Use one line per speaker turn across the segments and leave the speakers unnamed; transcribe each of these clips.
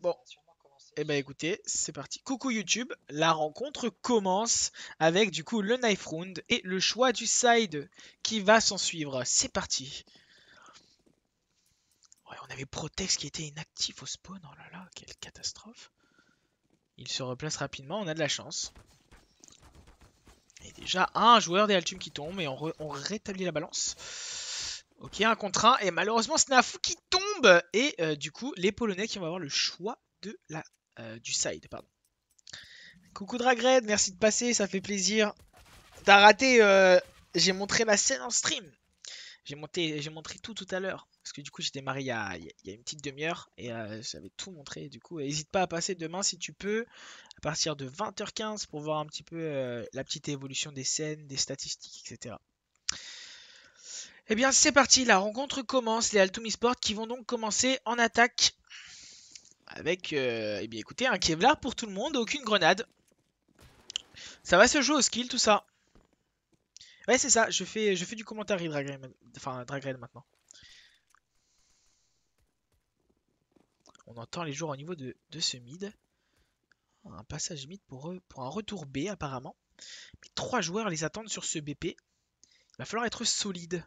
Bon, eh ben écoutez, c'est parti. Coucou YouTube, la rencontre commence avec du coup le knife round et le choix du side qui va s'en suivre. C'est parti. Ouais, on avait Protex qui était inactif au spawn. Oh là là, quelle catastrophe. Il se replace rapidement, on a de la chance. Et déjà un joueur des Altum qui tombe et on rétablit la balance. Ok, un contre un et malheureusement Snafu qui tombe et du coup les Polonais qui vont avoir le choix de du side. Pardon. Coucou Dragred, merci de passer, ça fait plaisir. T'as raté, j'ai montré la scène en stream. J'ai montré tout à l'heure. Parce que du coup, j'ai démarré il y a une petite demi-heure et j'avais tout montré. Du coup, n'hésite pas à passer demain si tu peux, à partir de 20h15 pour voir un petit peu la petite évolution des scènes, des statistiques, etc. Eh bien, c'est parti, la rencontre commence. Les Altum Esports qui vont donc commencer en attaque avec, eh bien, écoutez, un Kevlar pour tout le monde, aucune grenade. Ça va se jouer au skill, tout ça. Ouais, c'est ça, je fais du commentaire Drag Raid maintenant. On entend les joueurs au niveau de ce mid. Un passage mid pour un retour B apparemment. Mais 3 joueurs les attendent sur ce BP. Il va falloir être solide.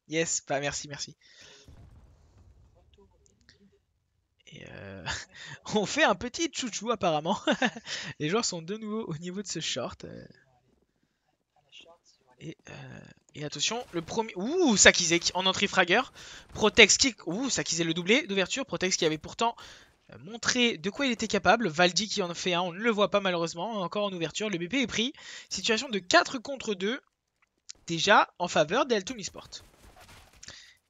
Yes, bah merci, merci. Et on fait un petit chouchou apparemment. Les joueurs sont de nouveau au niveau de ce short. Et, euh, et attention, le premier. Ouh, Sakizek en entrée fragger. Protex kick. Ouh, Sakizek le doublé d'ouverture. Protex qui avait pourtant montré de quoi il était capable. Valdi qui en fait un, on ne le voit pas malheureusement. Encore en ouverture. Le BP est pris. Situation de 4 contre 2. Déjà en faveur d'Altum Esport.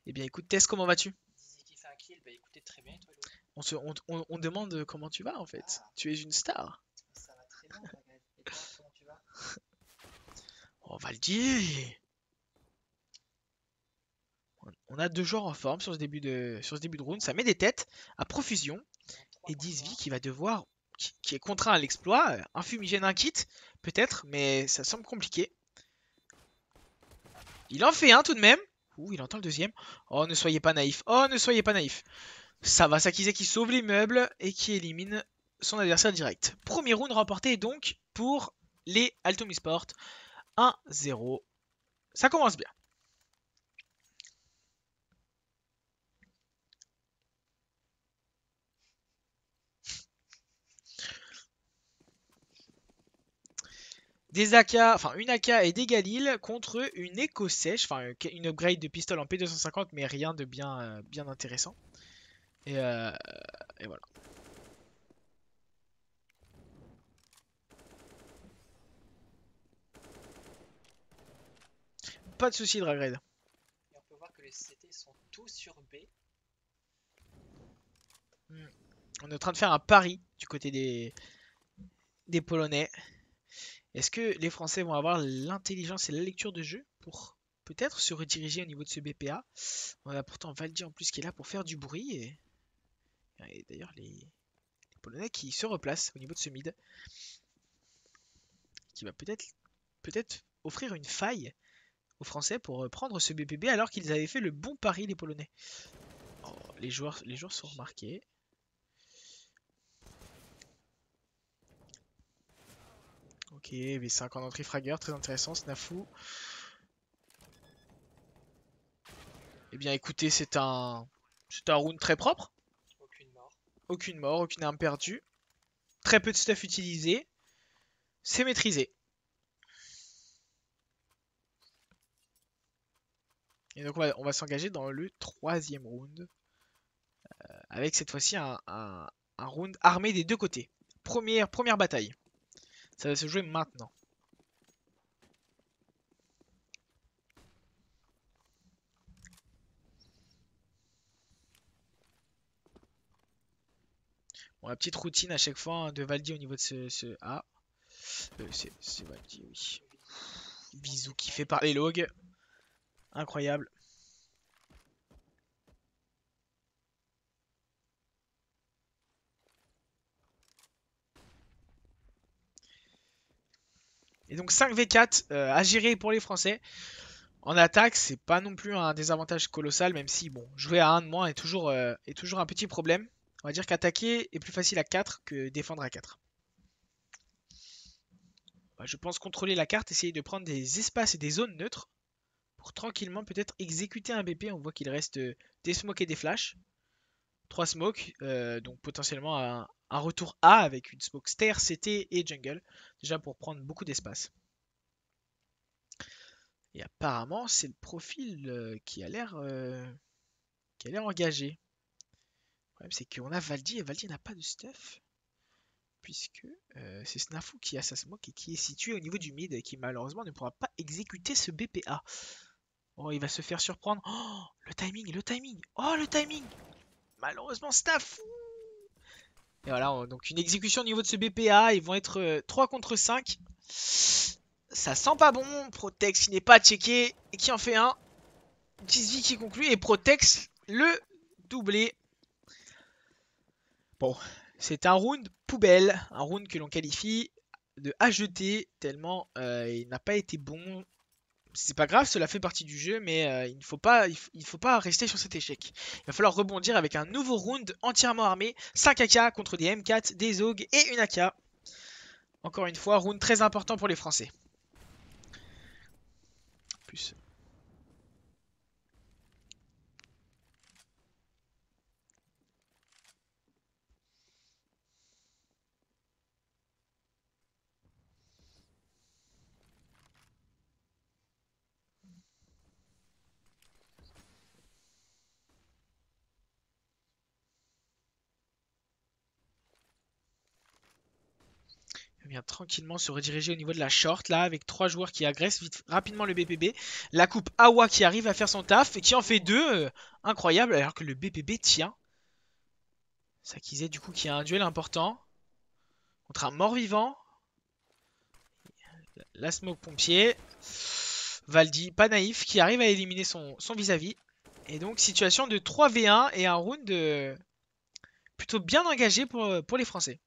Eh bien écoute, Tess, comment vas-tu? On demande comment tu vas en fait. Tu es une star. Oh, Valdi! On a 2 joueurs en forme sur ce début de round. Ça met des têtes à profusion. Et 10 qui va devoir, qui est contraint à l'exploit. Un fumigène, un kit, peut-être, mais ça semble compliqué. Il en fait un tout de même. Ouh, il entend le deuxième. Oh, ne soyez pas naïf. Oh, ne soyez pas naïf. Ça va, Sakizé qui sauve l'immeuble et qui élimine son adversaire direct. Premier round remporté donc pour les Altum Esports. 1-0. Ça commence bien. Des AK, enfin une AK et des Galil contre une Echo Sèche, enfin une upgrade de pistolet en P250, mais rien de bien intéressant. Et, euh, et voilà. Pas de soucis de Dragrade. On est en train de faire un pari du côté des Polonais. Est-ce que les Français vont avoir l'intelligence et la lecture de jeu pour peut-être se rediriger au niveau de ce BPA? On a pourtant Valdi en plus qui est là pour faire du bruit. Et d'ailleurs, les Polonais qui se replacent au niveau de ce mid. Qui va peut-être offrir une faille aux Français pour prendre ce BBB alors qu'ils avaient fait le bon pari, les Polonais. Oh, les joueurs sont remarqués. Ok, V5 en entrée fragger, très intéressant, Snafu. Eh bien écoutez, c'est un round très propre. Aucune mort, aucune arme perdue. Très peu de stuff utilisé. C'est maîtrisé. Et donc on va s'engager dans le 3e round. Avec cette fois-ci un round armé des 2 côtés. Première bataille. Ça va se jouer maintenant. Bon, la petite routine à chaque fois hein, de Valdi au niveau de ce A. C'est Valdi, oui. Bisous qui fait parler Log. Incroyable. Et donc 5v4 à gérer pour les Français. En attaque, c'est pas non plus un désavantage colossal, même si, bon, jouer à 1 de moins est toujours un petit problème. On va dire qu'attaquer est plus facile à 4 que défendre à 4. Je pense contrôler la carte, essayer de prendre des espaces et des zones neutres pour tranquillement peut-être exécuter un BP. On voit qu'il reste des smokes et des flashs. 3 smokes, donc potentiellement un retour A avec une smoke stair, CT et jungle, déjà pour prendre beaucoup d'espace. Et apparemment, c'est le profil qui a l'air engagé. Le problème, c'est qu'on a Valdi et Valdi n'a pas de stuff. Puisque c'est Snafu qui a sa smoke et qui est situé au niveau du mid et qui malheureusement ne pourra pas exécuter ce BPA. Oh, il va se faire surprendre. Oh, le timing, le timing. Oh, le timing. Malheureusement, Snafu. Et voilà, donc une exécution au niveau de ce BPA. Ils vont être 3 contre 5. Ça sent pas bon. Protex qui n'est pas checké et qui en fait un. 10 vies qui conclut et Protex le doublé. Bon, c'est un round poubelle, un round que l'on qualifie de à jeter tellement il n'a pas été bon. C'est pas grave, cela fait partie du jeu, mais il ne faut pas rester sur cet échec. Il va falloir rebondir avec un nouveau round entièrement armé, 5 AK contre des M4, des AUG et une AK. Encore une fois, round très important pour les Français. Plus. Il vient tranquillement se rediriger au niveau de la short là avec 3 joueurs qui agressent rapidement le BPB. La coupe Awa qui arrive à faire son taf et qui en fait 2. Incroyable alors que le BPB tient. Sakizé du coup qui a un duel important contre un mort-vivant. La smoke pompier. Valdi, pas naïf, qui arrive à éliminer son vis-à-vis. Et donc situation de 3v1 et un round plutôt bien engagé pour les Français.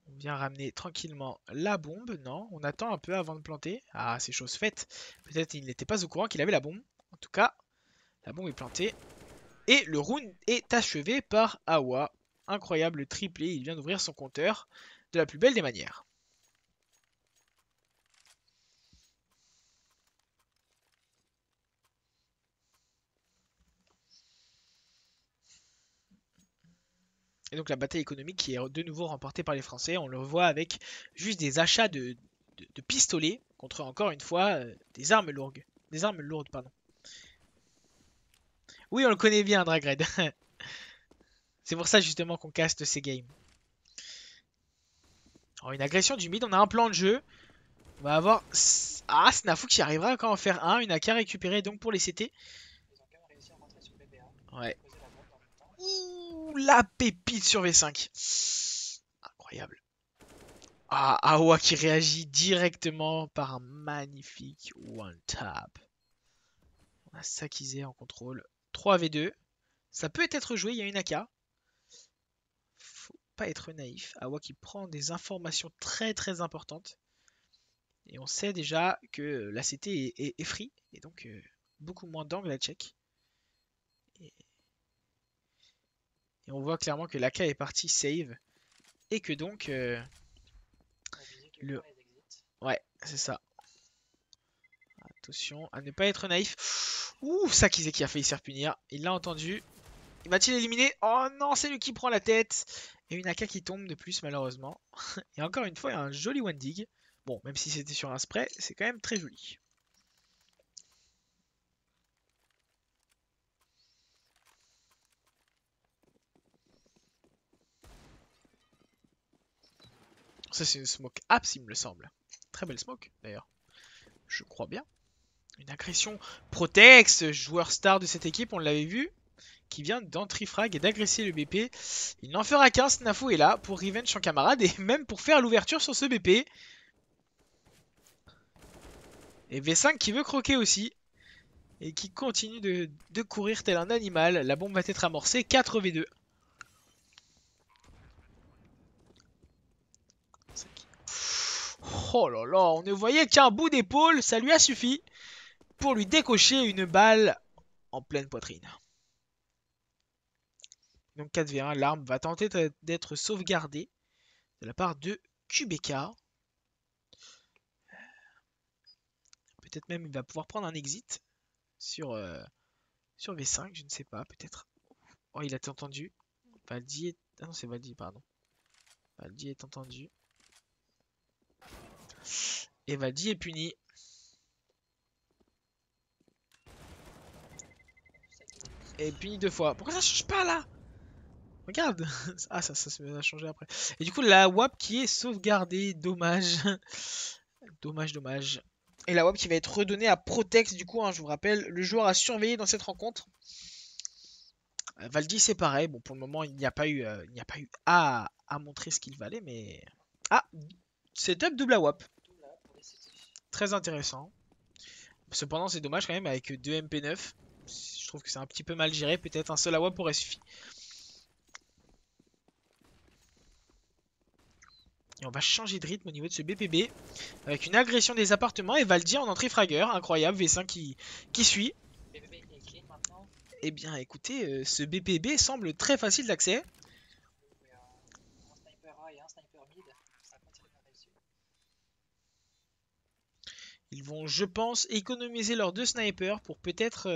On vient ramener tranquillement la bombe. Non, on attend un peu avant de planter. Ah, c'est chose faite. Peut-être il n'était pas au courant qu'il avait la bombe. En tout cas, la bombe est plantée. Et le round est achevé par Awa. Incroyable triplé. Il vient d'ouvrir son compteur de la plus belle des manières. Et donc la bataille économique qui est de nouveau remportée par les Français. On le voit avec juste des achats de pistolets contre encore une fois des armes lourdes. Des armes lourdes, pardon. Oui, on le connaît bien, Dragred. C'est pour ça justement qu'on caste ces games. Alors, une agression du mid, on a un plan de jeu. On va avoir... Ah, Snafu qui arrivera encore à en faire un. Une AK récupérée donc pour les CT. Ouais. Ouh, la pépite sur V5. Incroyable. Ah, Awa qui réagit directement par un magnifique one tap. On a Sakizé en contrôle. 3v2. Ça peut être joué, il y a une AK. Faut pas être naïf. Awa qui prend des informations très très importantes. Et on sait déjà que la CT est free. Et donc beaucoup moins d'angles à check. Et on voit clairement que l'AK est parti save. Et que donc... le... Ouais, c'est ça. Attention à ne pas être naïf. Ouh, Sakizé qui a failli se faire punir. Il l'a entendu. Va-t-il éliminer? Oh non, c'est lui qui prend la tête. Et une AK qui tombe de plus, malheureusement. Et encore une fois, il y a un joli one dig. Bon, même si c'était sur un spray, c'est quand même très joli. Ça, c'est une smoke apps, il me le semble. Très belle smoke, d'ailleurs. Je crois bien. Une agression Protex, joueur star de cette équipe, on l'avait vu, qui vient d'entrifrag et d'agresser le BP. Il n'en fera qu'un, Snafu est là pour revenge son camarade et même pour faire l'ouverture sur ce BP. Et V5 qui veut croquer aussi. Et qui continue de courir tel un animal. La bombe va être amorcée, 4v2. Oh là là, on ne voyait qu'un bout d'épaule, ça lui a suffi. pour lui décocher une balle en pleine poitrine. Donc 4v1, l'arme va tenter d'être sauvegardée de la part de QBK. Peut-être même il va pouvoir prendre un exit sur, sur V5, je ne sais pas, peut-être. Oh, il a été entendu. Valdi est... Ah non, c'est Valdi, pardon. Valdi est entendu. Et Valdi est puni. Et puni 2 fois. Pourquoi ça change pas là? Regarde. Ah, ça va changer après. Et du coup, la WAP qui est sauvegardée. Dommage. Dommage, dommage. Et la WAP qui va être redonnée à Protex. Du coup, hein, je vous rappelle, le joueur à surveiller dans cette rencontre. Valdi, c'est pareil. Bon, pour le moment, il n'y a pas eu à montrer ce qu'il valait. Mais... Ah, setup double WAP. Très intéressant. Cependant, c'est dommage quand même avec 2 MP9. Je trouve que c'est un petit peu mal géré. Peut-être un seul AWP aurait suffi. Et on va changer de rythme au niveau de ce BPB. Avec une agression des appartements. Et Valdi en entrée fragger. Incroyable. V5 qui suit.
BPB est clean maintenant.
Eh bien, écoutez, ce BPB semble très facile d'accès.
Un sniper A et un sniper mid. Ça a pas très bien réussi.
Ils vont, je pense, économiser leurs 2 snipers pour peut-être,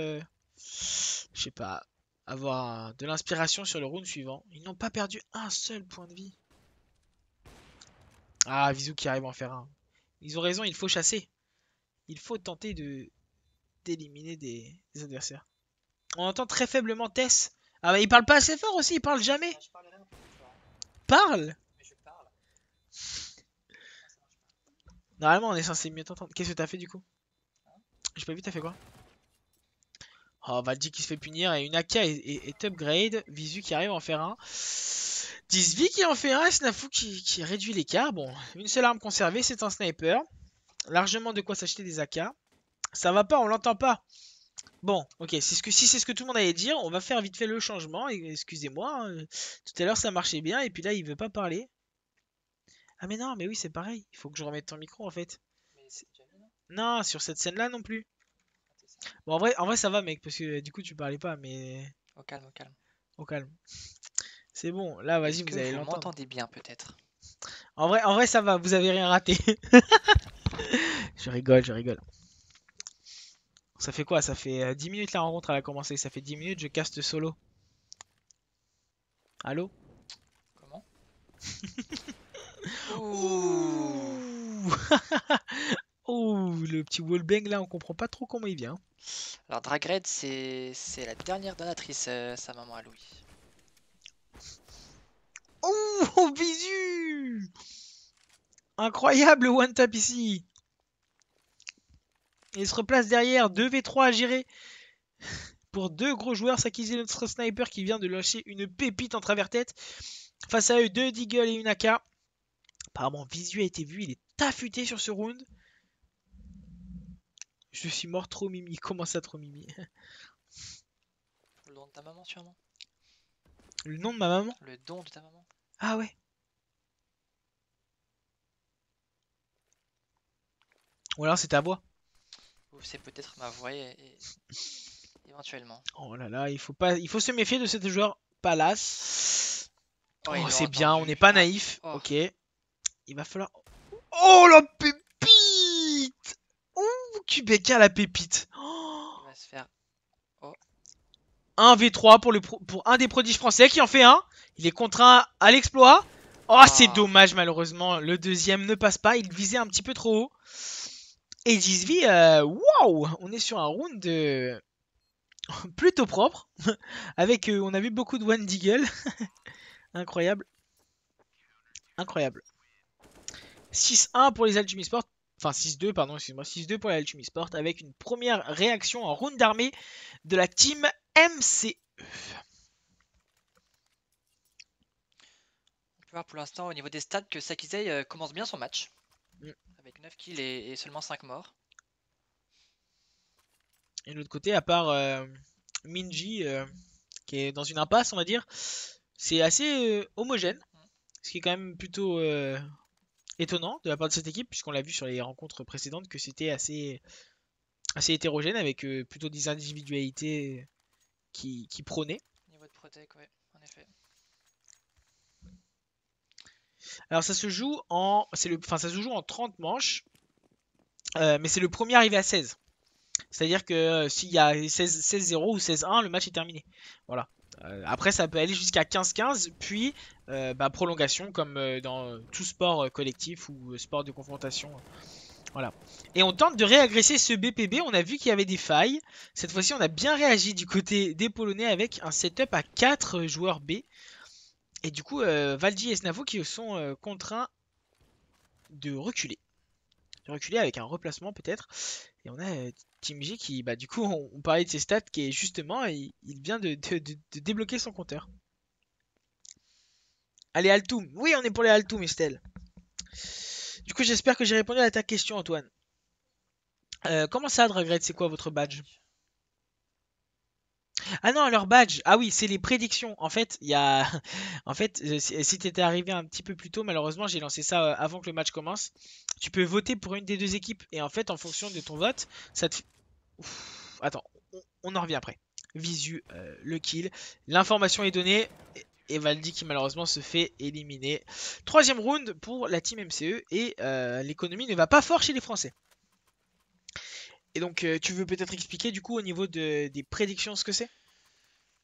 je sais pas, avoir de l'inspiration sur le round suivant. Ils n'ont pas perdu un seul point de vie. Ah, Vizou qui arrive à en faire un. Ils ont raison, il faut chasser. Il faut tenter d'éliminer des adversaires. On entend très faiblement Tess. Ah bah il parle pas assez fort aussi, il parle jamais.
Je parlerai un peu plus fort.
Parle.
Mais je parle.
Normalement on est censé mieux t'entendre. Qu'est-ce que t'as fait du coup? J'ai pas vu, t'as fait quoi? Oh, Valdi qui se fait punir et une AK est upgrade. Visu qui arrive à en faire un. 10V qui en fait un et Snafu qui réduit l'écart. Bon, une seule arme conservée, c'est un sniper. Largement de quoi s'acheter des AK. Ça va pas, on l'entend pas. Bon, ok, si c'est ce que tout le monde allait dire, on va faire vite fait le changement. Excusez-moi, hein, tout à l'heure ça marchait bien et puis là il veut pas parler. Ah mais non, mais oui c'est pareil, il faut que je remette ton micro en fait.
Mais c'est déjà mis, non?
Non, sur cette scène là non plus.
Ah, c'est ça.
Bon en vrai ça va mec, parce que du coup tu parlais pas, mais
Au calme, au calme.
au calme. C'est bon, là vas-y
Est-ce que
vous allez
vous
l'entendre.
m'entendez bien peut-être?
En vrai ça va, vous avez rien raté. Je rigole, je rigole. Ça fait quoi? Ça fait 10 minutes la rencontre elle a commencé, ça fait 10 minutes je caste solo. Allô?
Comment?
Ouh. Oh, le petit wallbang là, on comprend pas trop comment il vient.
Alors Dragred c'est la dernière donatrice, sa maman à Louis.
Oh, visu! Incroyable le one tap ici. Il se replace derrière, 2v3 à gérer. Pour 2 gros joueurs, s'acquiser notre sniper qui vient de lâcher une pépite en travers tête. Face à eux, 2 Deagle et une AK. Apparemment, Visu a été vu, il est affûté sur ce round. Je suis mort trop mimi, comment ça trop mimi?
Le don de ta maman sûrement?
Le nom de ma maman?
Le don de ta maman?
Ah ouais. Ou alors c'est ta voix.
Ou c'est peut-être ma voix éventuellement.
Oh là là, il faut se méfier de ce joueur Palace.
Oh,
Oh,
ils l'ont
c'est bien, on
entendu.
n'est pas
Ah,
naïf.
oh.
Ok. Il va falloir. Oh la pépite! Ouh, QBK la pépite.
Il va se faire.
1v3 pour un des prodiges français qui en fait un. Il est contraint à l'exploit. Oh, c'est
Ah.
dommage, malheureusement. Le deuxième ne passe pas. Il visait un petit peu trop haut. Et 10v, waouh! On est sur un round plutôt propre. Avec, on a vu beaucoup de One Deagle. Incroyable. Incroyable. 6-1 pour les Alchemy Sport. Enfin 6-2, pardon, excuse-moi. 6-2 pour les Alchemy Sport. Avec une première réaction en round d'armée de la team MCE.
On peut voir pour l'instant au niveau des stats que Sakizei commence bien son match.
Mm.
Avec 9 kills et seulement 5 morts.
Et de l'autre côté, à part Minji, qui est dans une impasse, on va dire, c'est assez homogène. Ce qui est quand même plutôt étonnant de la part de cette équipe, puisqu'on l'a vu sur les rencontres précédentes que c'était assez assez hétérogène avec plutôt des individualités qui prônaient.
Niveau de protec, ouais, en effet.
Alors ça se joue en, enfin ça se joue en 30 manches, mais c'est le premier arrivé à 16. C'est-à-dire que s'il y a 16-0 ou 16-1, le match est terminé. Voilà. Après, ça peut aller jusqu'à 15-15, puis prolongation, comme dans tout sport collectif ou sport de confrontation. Voilà. Et on tente de réagresser ce BPB. On a vu qu'il y avait des failles. Cette fois-ci, on a bien réagi du côté des Polonais avec un setup à 4 joueurs B. Et du coup, Valdi et Snavo qui sont contraints de reculer. De reculer avec un replacement peut-être. Et on a Team J qui, du coup, on parlait de ses stats, qui est justement, il vient de débloquer son compteur. Allez, Altoum. Oui, on est pour les Altoum, Estelle. Du coup, j'espère que j'ai répondu à ta question, Antoine. Comment ça, Dragred, c'est quoi votre badge? Ah non, leur badge. Ah oui, c'est les prédictions. En fait, il y a. En fait, si t'étais arrivé un petit peu plus tôt, malheureusement, j'ai lancé ça avant que le match commence. Tu peux voter pour une des deux équipes. Et en fait, en fonction de ton vote, ça te. Attends, on en revient après. Visu, le kill. L'information est donnée. Et Valdi qui malheureusement se fait éliminer. Troisième round pour la team MCE. Et l'économie ne va pas fort chez les Français. Et donc, tu veux peut-être expliquer du coup au niveau des prédictions ce que c'est?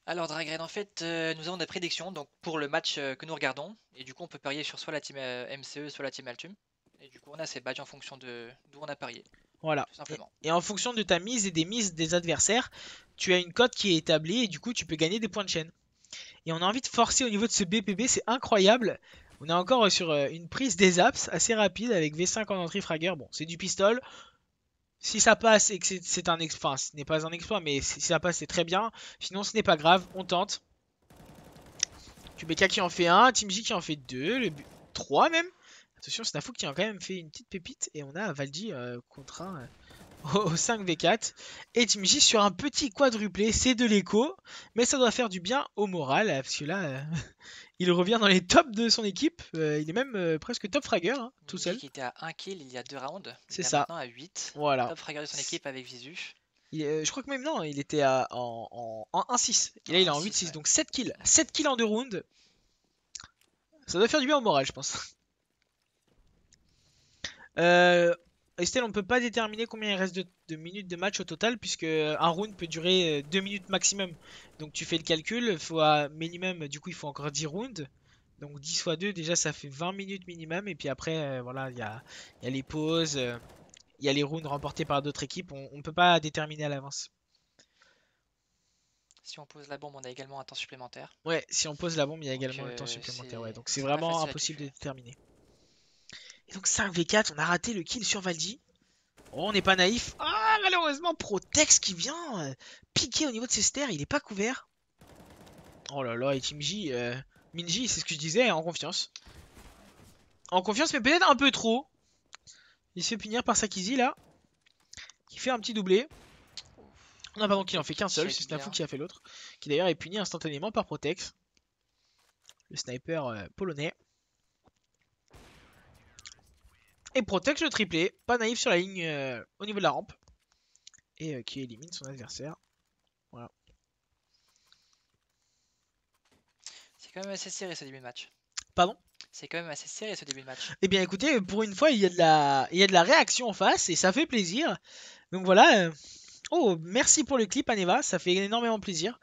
Alors Dragred, en fait, nous avons des prédictions donc pour le match que nous regardons. Et du coup, on peut parier sur soit la team MCE, soit la team Altum. Et du coup, on a ces badges en fonction de d'où on a parié,
Voilà.
tout simplement.
Et en fonction de ta mise et des mises des adversaires, tu as une cote qui est établie et du coup, tu peux gagner des points de chaîne. Et on a envie de forcer au niveau de ce BPB, c'est incroyable. On est encore sur une prise des apps assez rapide avec V5 en entrée fragger. Bon, c'est du pistol. Si ça passe et que c'est un exploit, enfin, ce n'est pas un exploit, mais si ça passe, c'est très bien. Sinon, ce n'est pas grave, on tente. QBK qui en fait un, Team J qui en fait deux, 3 même. Attention, Snafu qui a quand même fait une petite pépite. Et on a Valdi contre un au 5v4. Et Team J sur un petit quadruplé, c'est de l'écho. Mais ça doit faire du bien au moral. Parce que là, il revient dans les tops de son équipe. Il est même presque top fragger, hein, tout seul.
Qui était à 1 kill il y a 2 rounds.
C'est
Il est
ça.
maintenant à 8.
Voilà.
Top fragger de son équipe avec Visu.
Je crois que même non, il était en 1-6. Et là, il est en 8-6.
Ouais.
Donc 7 kills. 7 kills en 2 rounds. Ça doit faire du bien au moral, je pense. Estelle, on ne peut pas déterminer combien il reste de minutes de match au total, puisque un round peut durer 2 minutes maximum. Donc tu fais le calcul, fois minimum, du coup il faut encore 10 rounds. Donc 10 fois 2, déjà ça fait 20 minutes minimum. Et puis après, voilà, il y a les pauses, il y a les rounds remportés par d'autres équipes. On ne peut pas déterminer à l'avance.
Si on pose la bombe, on a également un temps supplémentaire.
Ouais, si on pose la bombe, il y a
Donc,
également le temps supplémentaire. Ouais, donc c'est
c'est pas
vraiment
facile à
impossible de
calculer.
déterminer. Et donc 5v4, on a raté le kill sur Valdi. Oh, on n'est pas naïf. Ah, malheureusement, Protex qui vient piquer au niveau de ses stairs, il est pas couvert. Oh là là, et Team J, Minji, c'est ce que je disais, en confiance. En confiance, mais peut-être un peu trop. Il se fait punir par Sakizi là, qui fait un petit doublé. Non, pardon, qu'il en fait qu'un seul, c'est Snafu qui a fait l'autre. Qui d'ailleurs est puni instantanément par Protex. Le sniper polonais. Et Protex le triplé, pas naïf sur la ligne au niveau de la rampe. Et qui élimine son adversaire. Voilà.
C'est quand même assez serré ce début de match.
Pardon?
C'est quand même assez serré ce début de match.
Eh bien écoutez, pour une fois, il y a de la réaction en face et ça fait plaisir. Donc voilà. Oh, merci pour le clip, Aneva, ça fait énormément plaisir.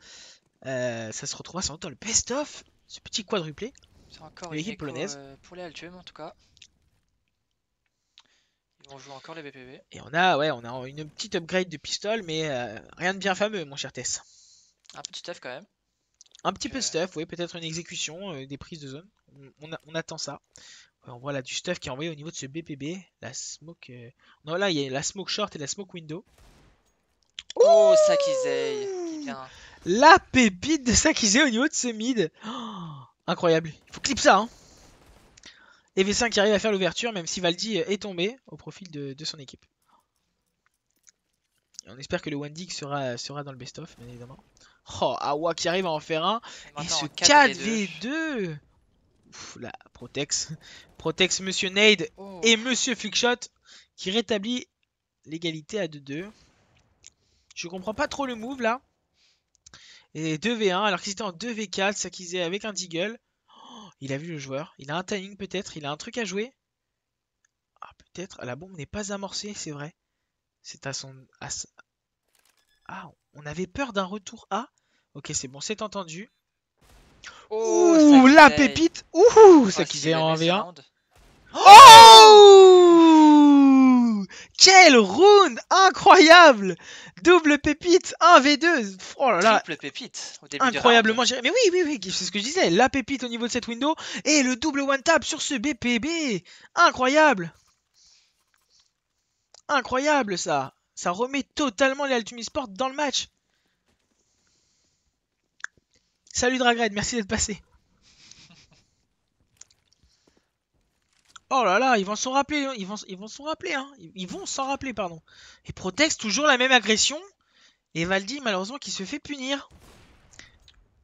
Ça se retrouvera sans doute dans le best-of, ce petit quadruplé.
C'est encore
de
une
l'équipe
écho
polonaise.
pour les Altum en tout cas. Ils vont jouer encore les BPB.
Et on a une petite upgrade de pistol, mais rien de bien fameux, mon cher Tess.
Un petit stuff quand même.
Un petit peu de stuff, oui, peut-être une exécution, des prises de zone. On attend ça. Ouais, on voit là du stuff qui est envoyé au niveau de ce BPB. La smoke. Non, là, il y a la smoke short et la smoke window.
Oh, Sakizei qui vient.
La pépite de Sakizé au niveau de ce mid. Oh, incroyable. Il faut clip ça, hein. Et V5 qui arrive à faire l'ouverture, même si Valdi est tombé au profil de son équipe. Et on espère que le 1dig sera dans le best-of, bien évidemment. Oh, Awa qui arrive à en faire un. Et ce 4v2. Ouf, là, Protex. Protex, Monsieur Nade et Monsieur Flickshot qui rétablit l'égalité à 2-2. Je comprends pas trop le move là. Et 2v1, alors qu'il était en 2v4, Sakizé avec un Deagle. Oh, il a vu le joueur. Il a un timing peut-être, il a un truc à jouer. Ah, peut-être. La bombe n'est pas amorcée, c'est vrai. C'est à son... Ah, on avait peur d'un retour A. Ok, c'est bon, c'est entendu.
Oh,
Ouh, la
Sakizé.
pépite. Ouh,
Oh,
Sakizé
s'il
en
avait ce
1v1.
round.
Oh! Quel round incroyable! Double pépite, 1v2. Oh là là,
Triple pépite au début du round.
incroyablement géré. Mais oui, c'est ce que je disais. La pépite au niveau de cette window et le double one tap sur ce BPB. Incroyable. Incroyable ça. Ça remet totalement les Ultimate Sport dans le match. Salut Dragred, merci d'être passé. Oh là là, ils vont s'en rappeler, hein. Ils vont s'en rappeler, hein. Ils vont s'en rappeler, pardon. Et Protex, toujours la même agression. Et Valdi, malheureusement, qui se fait punir.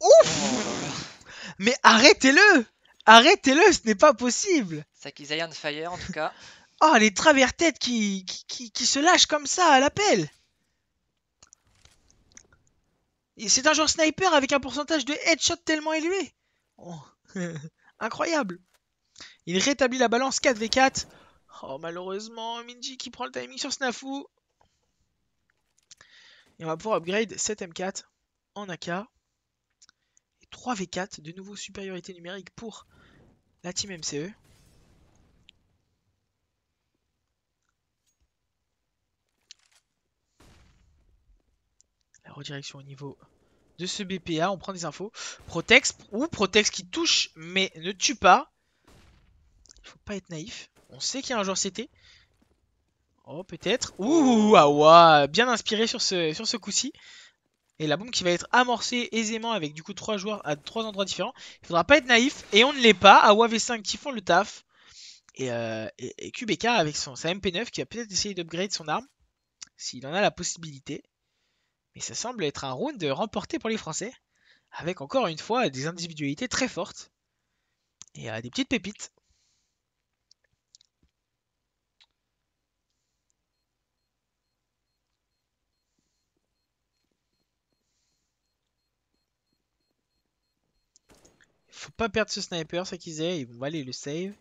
Ouf! Mais arrêtez-le! Arrêtez-le, ce n'est pas possible!
Sakizé on fire en tout cas.
Oh, les travers-têtes qui se lâchent comme ça à l'appel! C'est un joueur sniper avec un pourcentage de headshot tellement élevé! Oh. Incroyable! Il rétablit la balance 4v4. Oh, malheureusement, Minji qui prend le timing sur Snafu. Et on va pouvoir upgrade 7 M4 en AK. Et 3v4, de nouveau supériorité numérique pour la team MCE. La redirection au niveau de ce BPA, on prend des infos. Protex, ou Protex qui touche mais ne tue pas. Il faut pas être naïf. On sait qu'il y a un joueur CT. Oh, peut-être. Ouh, ah ouais, bien inspiré sur ce coup-ci. Et la bombe qui va être amorcée aisément avec du coup 3 joueurs à 3 endroits différents. Il faudra pas être naïf. Et on ne l'est pas. Awa V5 qui font le taf. Et QBK avec sa MP9 qui va peut-être essayer d'upgrade son arme. S'il en a la possibilité. Mais ça semble être un round remporté pour les Français. Avec encore une fois des individualités très fortes. Et des petites pépites. Faut pas perdre ce sniper, ça qu'ils aient. Ils vont aller le save.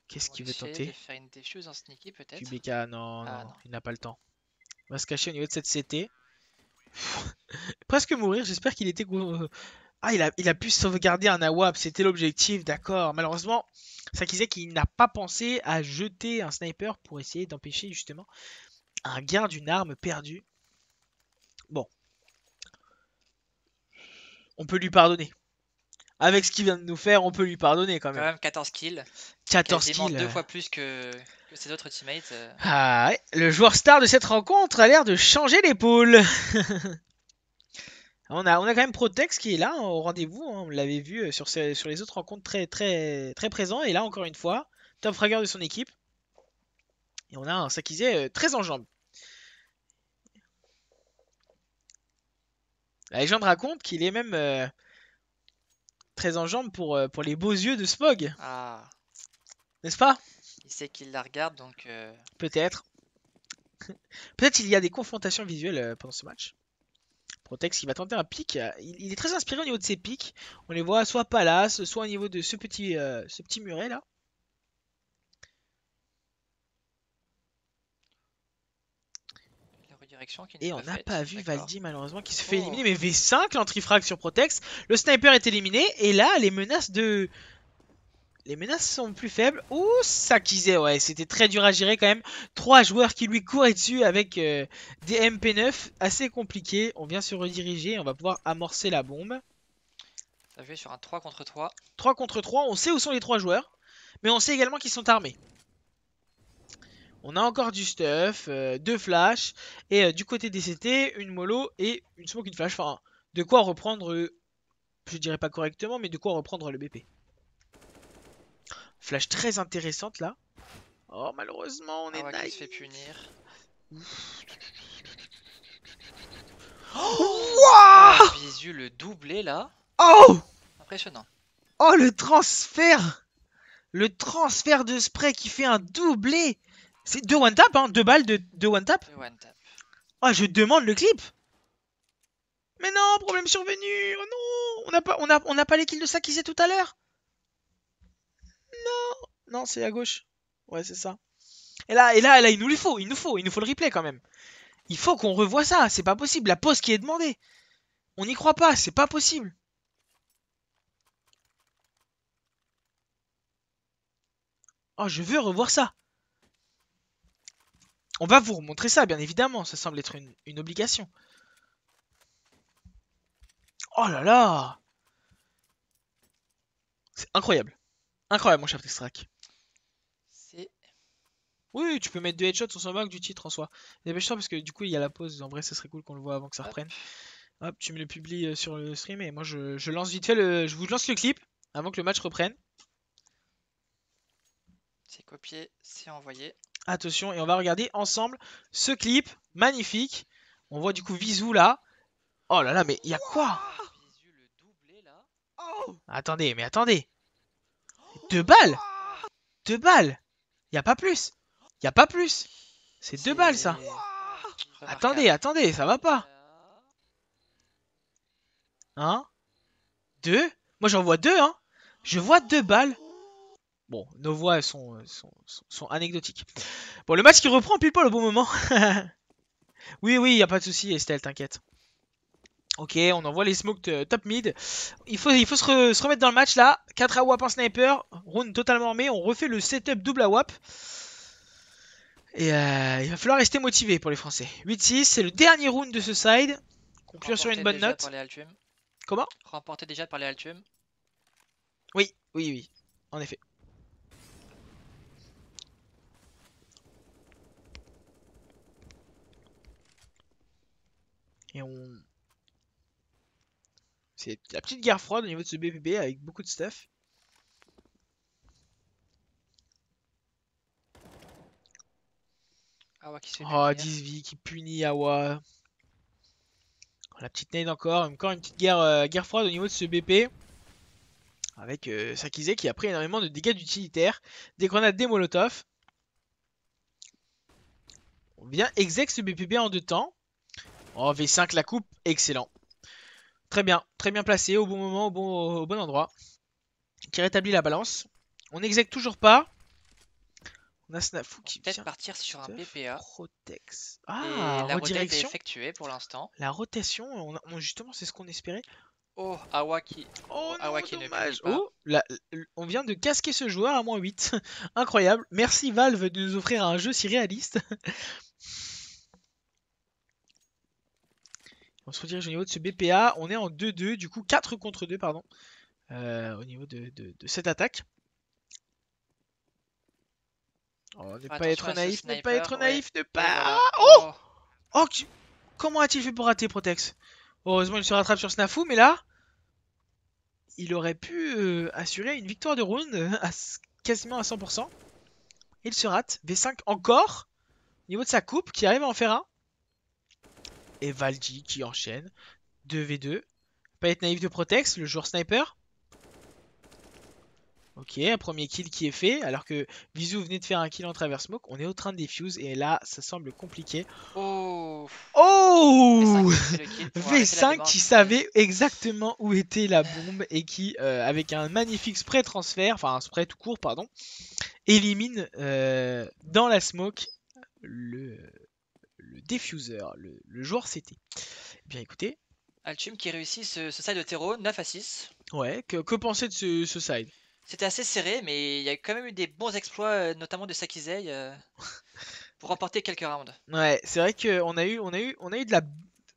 Qu'est-ce qu'il veut tenter?
De faire une défuse en sneaky peut-être.
QBK, non,
Ah,
non,
non,
il n'a pas le temps. On va se cacher au niveau de cette CT. Presque mourir, j'espère qu'il était... Ah, il a pu sauvegarder un AWAP, c'était l'objectif, d'accord. Malheureusement, Sakizé qui n'a pas pensé à jeter un sniper pour essayer d'empêcher justement un gain d'une arme perdue. Bon. On peut lui pardonner. Avec ce qu'il vient de nous faire, on peut lui pardonner quand
Quand
même.
même 14 kills.
14
Quasiment
kills.
2 fois plus que ses autres teammates.
Ah ouais, le joueur star de cette rencontre a l'air de changer l'épaule. On a quand même Protex qui est là au rendez-vous. Hein. On l'avait vu sur les autres rencontres très présent. Et là, encore une fois, top fragger de son équipe. Et on a un Sakizé très en jambes. La légende raconte qu'il est même très en jambes pour les beaux yeux de Smog.
Ah.
N'est-ce pas?
Il sait qu'il la regarde donc.
Peut-être. Peut-être il y a des confrontations visuelles pendant ce match. Protex qui va tenter un pic. Il est très inspiré au niveau de ses pics. On les voit soit Palace, soit au niveau de ce petit muret là.
La redirection qui
Et
n'est
on
pas
n'a
faite.
pas vu
D'accord.
Valdi malheureusement qui se fait
Oh.
éliminer. Mais V5, l'entrifrag sur Protex. Le sniper est éliminé. Et là, les menaces sont plus faibles. Ouh, Sakizé, ouais, c'était très dur à gérer quand même. 3 joueurs qui lui couraient dessus avec des MP9. Assez compliqué. On vient se rediriger. On va pouvoir amorcer la bombe.
Ça va jouer sur un 3 contre 3.
3 contre 3. On sait où sont les 3 joueurs. Mais on sait également qu'ils sont armés. On a encore du stuff, 2 flashs. Et du côté des CT, une mollo et une smoke, une flash. Enfin, de quoi reprendre, je dirais pas correctement, mais de quoi reprendre le BP. Flash très intéressante là. Oh, malheureusement, on est
Awa qui
nice.
se fait punir.
Wouah!
Visu le doublé là.
Oh!
Impressionnant.
Oh, le transfert! Le transfert de spray qui fait un doublé! C'est 2 one tap, hein? 2 balles de one tap?
Le one tap.
Oh, je demande le clip! Mais non, problème survenu. Oh non, on n'a pas les kills de ça qui c'est tout à l'heure. Non, c'est à gauche. Ouais, c'est ça. Et là, il nous le faut, il nous faut le replay quand même. Il faut qu'on revoie ça, c'est pas possible. La pause qui est demandée. On n'y croit pas, c'est pas possible. Oh, je veux revoir ça. On va vous remontrer ça, bien évidemment. Ça semble être une obligation. Oh là là. C'est incroyable. Incroyable, mon cher Textrack.
C'est...
Oui, tu peux mettre 2 headshots, on s'en moque du titre en soi. Dépêche-toi parce que du coup, il y a la pause. En vrai, ça serait cool qu'on le voit avant que ça
Hop.
reprenne. Hop, tu me le publies sur le stream et moi, je lance vite fait le... Je vous lance le clip avant que le match reprenne.
C'est copié, c'est envoyé.
Attention, et on va regarder ensemble ce clip magnifique. On voit du coup Visou là. Oh là là, mais il y a quoi?
Visu le doublé là.
Attendez, mais attendez. 2 balles 2 balles. Il y a pas plus. Il y a pas plus. C'est 2 balles ça. Attendez, attendez, ça va pas. 1, 2. Moi j'en vois 2, hein. Je vois 2 balles. Bon, nos voix sont anecdotiques. Bon, le match qui reprend pile poil au bon moment. Oui, oui, y a pas de souci, Estelle, t'inquiète. Ok, on envoie les smokes top mid. Il faut se remettre dans le match là. 4 AWP en sniper. Round totalement armé. On refait le setup double AWP. Et il va falloir rester motivé pour les Français. 8-6, c'est le dernier round de ce side. Conclure sur une bonne note. Comment?
Remporté déjà par les Altium.
Oui, oui, oui. En effet. Et on... C'est la petite guerre froide au niveau de ce BPB avec beaucoup de stuff.
Awa qui se fait
Oh,
punir.
10 vies qui punit Awa. La petite nade encore une petite guerre froide au niveau de ce BP. Avec Sakize qui a pris énormément de dégâts d'utilitaire. Des grenades, des molotovs. On vient exec ce BPB en 2 temps. Oh, V5 la coupe, excellent. Très bien placé, au bon moment, au bon endroit. Qui rétablit la balance. On n'exec toujours pas. On a Snafu qui
peut-être
vient
partir sur un BPA.
Protex.
Et la
redirection.
est effectuée pour l'instant.
La rotation, justement, c'est ce qu'on espérait.
Oh, Awa qui,
Oh
Awa
non,
qui ne
dommage.
punit pas.
Oh, on vient de casquer ce joueur à -8. Incroyable. Merci Valve de nous offrir un jeu si réaliste. On se redirige au niveau de ce BPA. On est en 2-2, du coup 4 contre 2, pardon. Au niveau de cette attaque. Oh, ne pas être naïf, ne pas être naïf, ne pas...
Voilà.
Oh, oh comment a-t-il fait pour rater Protex? Heureusement, il se rattrape sur Snafu, mais là, il aurait pu assurer une victoire de round quasiment à 100%. Il se rate. V5 encore. Au niveau de sa coupe, qui arrive à en faire un. Et Valdi qui enchaîne. 2v2. Pas être naïf de Protex, le joueur sniper. Ok, un premier kill qui est fait, alors que Visu venait de faire un kill en travers smoke. On est au train de défuse et là, ça semble compliqué.
Oh,
Oh
V5
qui savait exactement où était la bombe et qui, avec un magnifique spray transfert, enfin un spray tout court, pardon, élimine dans la smoke le diffuseur, le joueur CT. Bien écoutez.
Altium qui réussit ce side de terreau, 9-6.
Ouais, que penser de ce side?
C'était assez serré, mais il y a quand même eu des bons exploits, notamment de Sakizei, pour remporter quelques rounds.
Ouais, c'est vrai qu'on a eu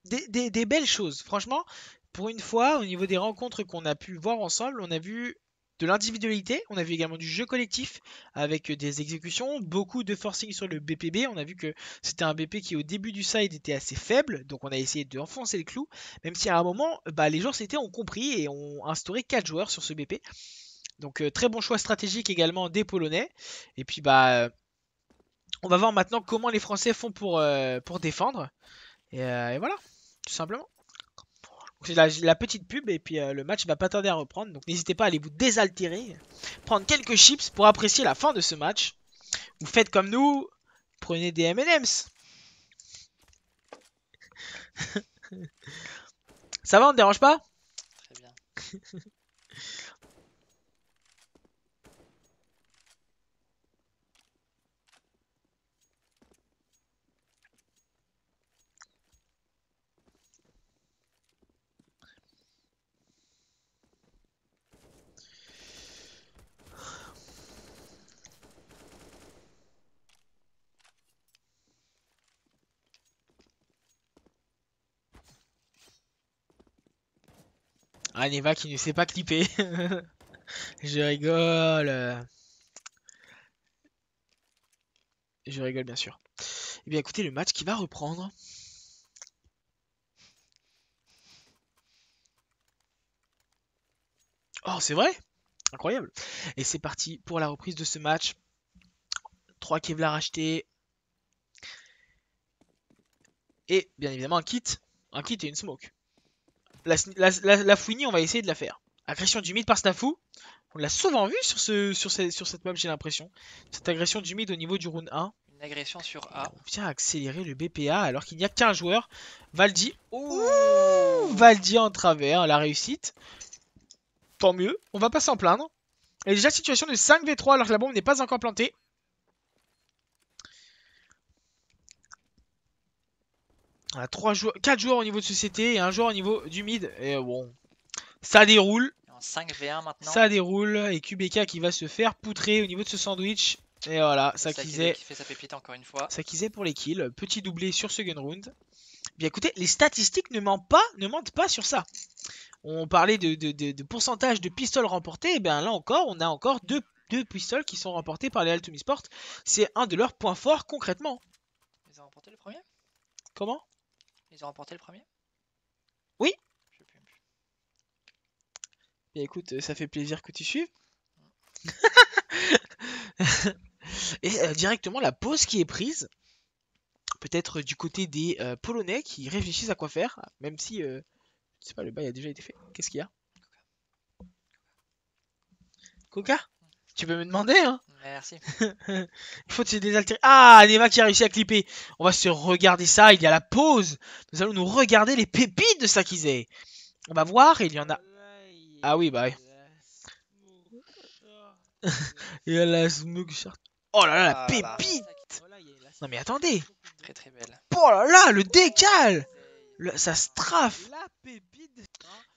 des belles choses. Franchement, pour une fois, au niveau des rencontres qu'on a pu voir ensemble, on a vu de l'individualité, on a vu également du jeu collectif avec des exécutions, beaucoup de forcing sur le BPB. On a vu que c'était un BP qui au début du side était assez faible, donc on a essayé d'enfoncer le clou, même si à un moment, les joueurs CT ont compris et ont instauré 4 joueurs sur ce BP. Donc très bon choix stratégique également des Polonais. Et puis on va voir maintenant comment les Français font pour défendre. Et voilà, tout simplement. C'est la petite pub et puis le match va pas tarder à reprendre. Donc n'hésitez pas à aller vous désaltérer, prendre quelques chips pour apprécier la fin de ce match. Vous faites comme nous, prenez des M&M's. Ça va, on te dérange pas?
Très bien.
Ah, Neva qui ne sait pas clipper. Je rigole. Je rigole bien sûr. Eh bien écoutez, le match qui va reprendre. Oh, c'est vrai? Incroyable. Et c'est parti pour la reprise de ce match. 3 Kevlar achetés. Et bien évidemment un kit. Un kit et une smoke. La fouinie, on va essayer de la faire. Agression du mid par Snafu. On l'a souvent vu sur cette map, j'ai l'impression. Cette agression du mid au niveau du round 1.
Une agression sur
Et
A.
on vient accélérer le BPA alors qu'il n'y a qu'un joueur. Valdi.
Ouh.
Valdi en travers, la réussite. Tant mieux, on va pas s'en plaindre. Et déjà situation de 5v3 alors que la bombe n'est pas encore plantée. On a 4 joueurs au niveau de société et un joueur au niveau du mid. Et bon, ça déroule.
En 5v1 maintenant.
Ça déroule. Et QBK qui va se faire poutrer au niveau de ce sandwich. Et voilà,
Et
Sakizé
qui fait sa pépite encore une fois.
Sakizé pour les kills. Petit doublé sur ce gun round. Bien écoutez, les statistiques ne mentent pas sur ça. On parlait de pourcentage de pistoles remportées. Et bien là encore, on a encore deux pistoles qui sont remportées par les Altum Sport. C'est un de leurs points forts concrètement.
Ils ont remporté le premier?
Comment?
Ils ont remporté le premier?
Oui.
Je sais plus.
Bien écoute, ça fait plaisir que tu suives. Et directement la pause qui est prise. Peut-être du côté des Polonais qui réfléchissent à quoi faire. Même si, je sais pas, le bail a déjà été fait. Qu'est-ce qu'il y a? Coca? Tu peux me demander, hein?
Merci.
Il faut se désaltérer. Ah, Neva qui a réussi à clipper. On va se regarder ça. Il y a la pause. Nous allons nous regarder les pépites de Sakizé. On va voir. Il y en a. Ah oui, bah oui. Il y a la smoke shot. Oh là là, la pépite. Non mais attendez.
Très très belle.
Oh là là, le décal. Ça strafe.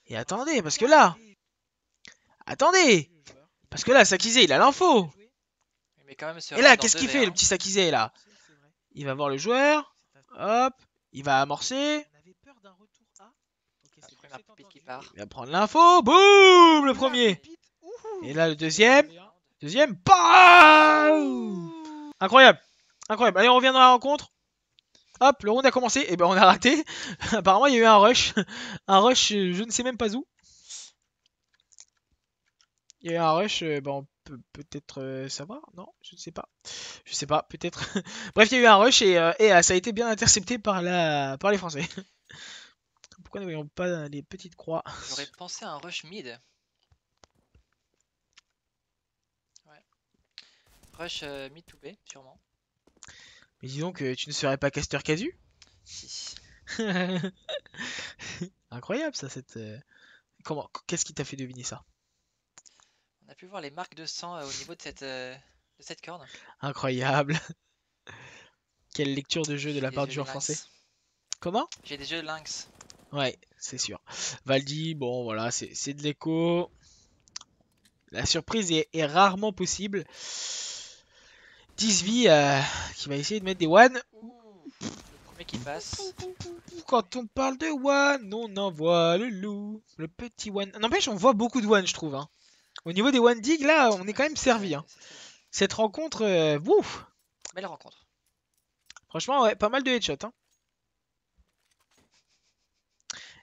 Et attendez, parce que là. Attendez. Parce que là, Sakizé, il a l'info.
Mais quand même, ce
Et là,
round en
qu'est-ce qu'il fait, le
2v1.
petit Sakizé, là? Il va voir le joueur. Hop. Il va amorcer.
Première pépite qui part.
Il va prendre l'info. Boum, le premier. Et là, le deuxième. Deuxième. Bam. Incroyable. Incroyable. Allez, on revient dans la rencontre. Hop, le round a commencé. Et ben, on a raté. Apparemment, il y a eu un rush. Un rush, je ne sais même pas où. Il y a eu un rush, ben, on peut peut-être savoir. Non, je ne sais pas. Je sais pas, peut-être. Bref, il y a eu un rush et ça a été bien intercepté par les Français. Pourquoi ne voyons pas les petites croix?
J'aurais pensé à un rush mid. Ouais. Rush mid to B, sûrement.
Mais dis donc, tu ne serais pas Caster Casu?
Si.
Incroyable ça, Comment, qu'est-ce qui t'a fait deviner ça?
On a pu voir les marques de sang au niveau de cette corne.
Incroyable. Quelle lecture de jeu de
J'ai
la
des
part
yeux
du
de
joueur français.
lynx.
Comment?
J'ai des yeux de lynx.
Ouais, c'est sûr. Valdi, bon voilà, c'est de l'écho. La surprise est rarement possible. 10 vies qui va essayer de mettre des one.
Le premier qui passe.
Quand on parle de one, on envoie le loup. Le petit one. N'empêche, on voit beaucoup de one, je trouve. Hein. Au niveau des one dig, là, on est quand même servi. Hein. Cette rencontre, ouf.
Belle rencontre.
Franchement, ouais, pas mal de headshots. Hein.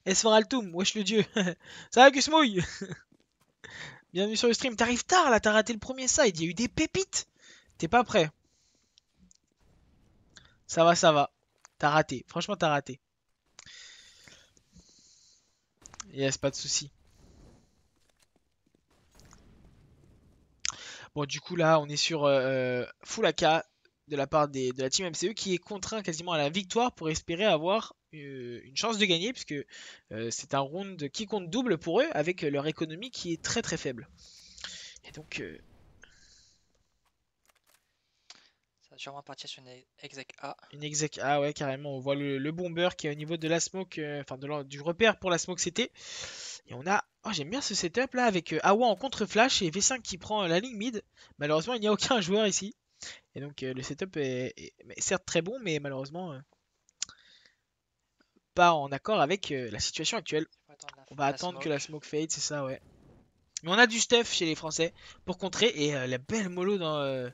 Esfaraltum, wesh le dieu. Ça va, Gusmouille? Bienvenue sur le stream. T'arrives tard là, t'as raté le premier side. Il y a eu des pépites. T'es pas prêt. Ça va, ça va. T'as raté. Franchement, t'as raté. Yes, pas de soucis. Bon, du coup, là, on est sur full AK de la part de la team MCE qui est contraint quasiment à la victoire pour espérer avoir une chance de gagner, puisque c'est un round qui compte double pour eux, avec leur économie qui est très très faible. Et donc,
Ça va sûrement partir sur une exec A.
une exec A, ouais, carrément. On voit le bomber qui est au niveau de la smoke, enfin du repère pour la smoke CT. Et on a. Oh, j'aime bien ce setup là avec Awa en contre-flash et V5 qui prend la ligne mid. Malheureusement, il n'y a aucun joueur ici. Et donc, le setup est certes très bon, mais malheureusement pas en accord avec la situation actuelle. On va attendre que la smoke fade, c'est ça, ouais. Mais on a du stuff chez les Français pour contrer. Et la belle mollo dans.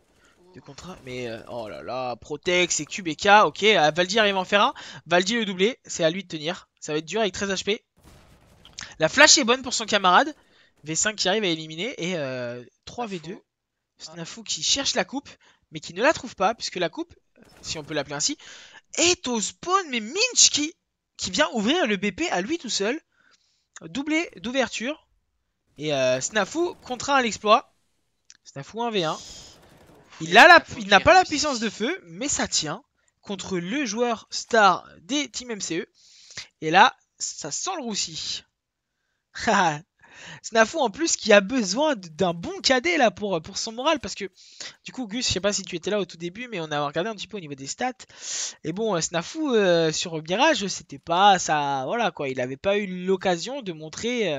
De contrat, mais oh là là, Protex et QBK, ok, Valdi arrive à en faire un, Valdi le doublé, c'est à lui de tenir, ça va être dur avec 13 HP. La flash est bonne pour son camarade, V5 qui arrive à éliminer, et 3v2, Snafu qui cherche la coupe, mais qui ne la trouve pas, puisque la coupe, si on peut l'appeler ainsi, est au spawn, mais Minch qui vient ouvrir le BP à lui tout seul, doublé d'ouverture, et Snafu contraint à l'exploit, Snafu 1v1. Il n'a pas la puissance de feu, mais ça tient contre le joueur star des Team MCE. Et là, ça sent le roussi. Snafu en plus qui a besoin d'un bon cadet là pour son moral. Parce que du coup, Gus, je sais pas si tu étais là au tout début, mais on a regardé un petit peu au niveau des stats. Et bon, Snafu sur Mirage, c'était pas ça. Voilà quoi, il n'avait pas eu l'occasion de montrer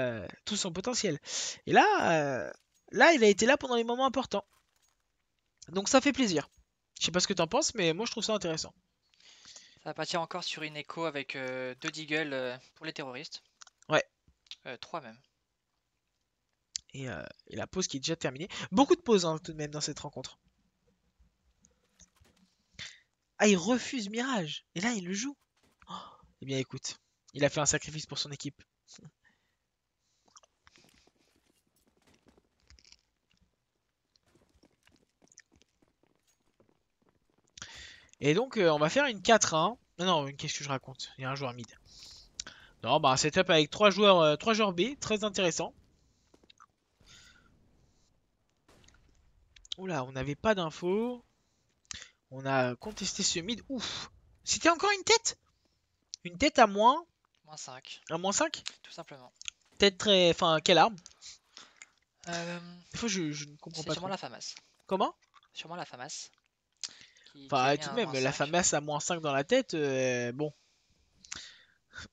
tout son potentiel. Et là, il a été là pendant les moments importants. Donc ça fait plaisir. Je sais pas ce que t'en penses, mais moi je trouve ça intéressant.
Ça va partir encore sur une écho avec 2 deagles pour les terroristes.
Ouais.
3 même.
Et la pause qui est déjà terminée. Beaucoup de pauses hein, tout de même dans cette rencontre. Ah, il refuse Mirage. Et là, il le joue. Oh, eh bien écoute, il a fait un sacrifice pour son équipe. Et donc, on va faire une 4-1. Non, qu'est-ce que je raconte? Il y a un joueur mid. Non, bah un setup avec 3 joueurs B, très intéressant. Oula, on n'avait pas d'infos. On a contesté ce mid. Ouf. C'était encore une tête? Une tête à moins.
Moins 5.
À moins 5?
Tout simplement.
Tête très. Enfin, quelle arme?
Des
fois, je ne comprends pas
C'est sûrement
trop.
la FAMAS.
Comment?
Sûrement la FAMAS.
Enfin, tout de même, la FAMAS à moins 5 dans la tête, bon.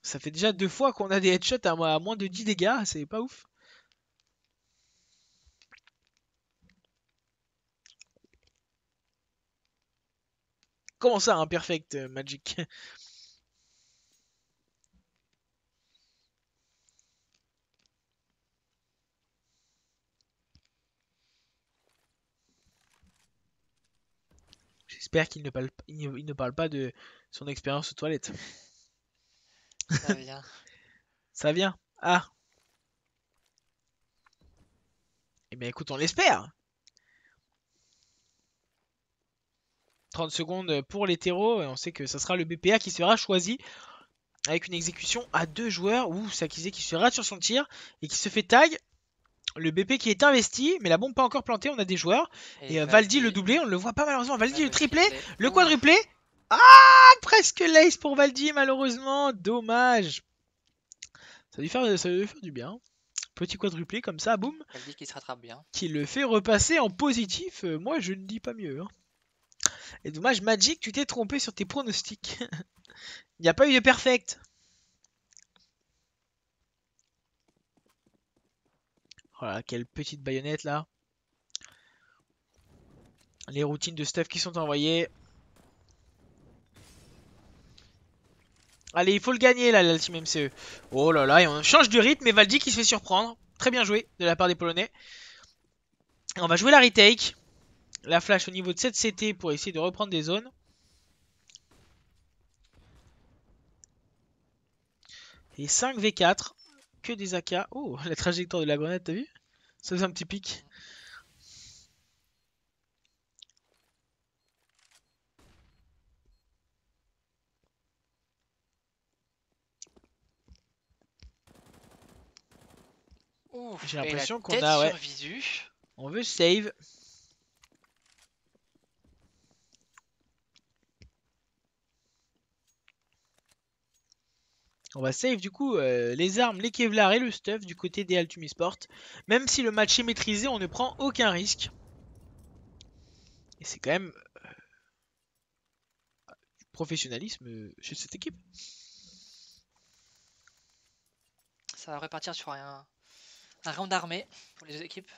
Ça fait déjà 2 fois qu'on a des headshots à moins de 10 dégâts, c'est pas ouf. Comment ça, imperfect, Magic? J'espère qu'il ne parle pas de son expérience aux toilettes.
Ça vient.
Ça vient. Ah. Eh bien écoute, on l'espère. 30 secondes pour les terreaux, et on sait que ça sera le BPA qui sera choisi avec une exécution à 2 joueurs. Ouh, Sakizé qui se rate sur son tir et qui se fait tag. Le BP qui est investi, mais la bombe pas encore plantée, on a des joueurs. Et Valdi le doublé, on le voit pas malheureusement. Valdi le triplé, le quadruplé. Ah, presque l'ace pour Valdi malheureusement, dommage. Ça va lui faire du bien. Petit quadruplé comme ça, boum.
Valdi qui se rattrape bien.
Qui le fait repasser en positif, moi je ne dis pas mieux. Hein. Et dommage Magic, tu t'es trompé sur tes pronostics. Il n'y a pas eu de perfect. Voilà, quelle petite baïonnette là. Les routines de stuff qui sont envoyées. Allez, il faut le gagner là, la team MCE. Oh là là, et on change de rythme et Valdi qui se fait surprendre. Très bien joué de la part des Polonais. Et on va jouer la retake. La flash au niveau de cette CT pour essayer de reprendre des zones. Et 5v4. Que des AK. Oh, la trajectoire de la grenade, t'as vu? Ça faisait un petit pic. J'ai l'impression qu'on a, ouais. On veut save. On va save du coup les armes, les Kevlar et le stuff du côté des Altum Esports. Même si le match est maîtrisé, on ne prend aucun risque. Et c'est quand même du professionnalisme chez cette équipe.
Ça va repartir sur un round d'armée pour les deux équipes.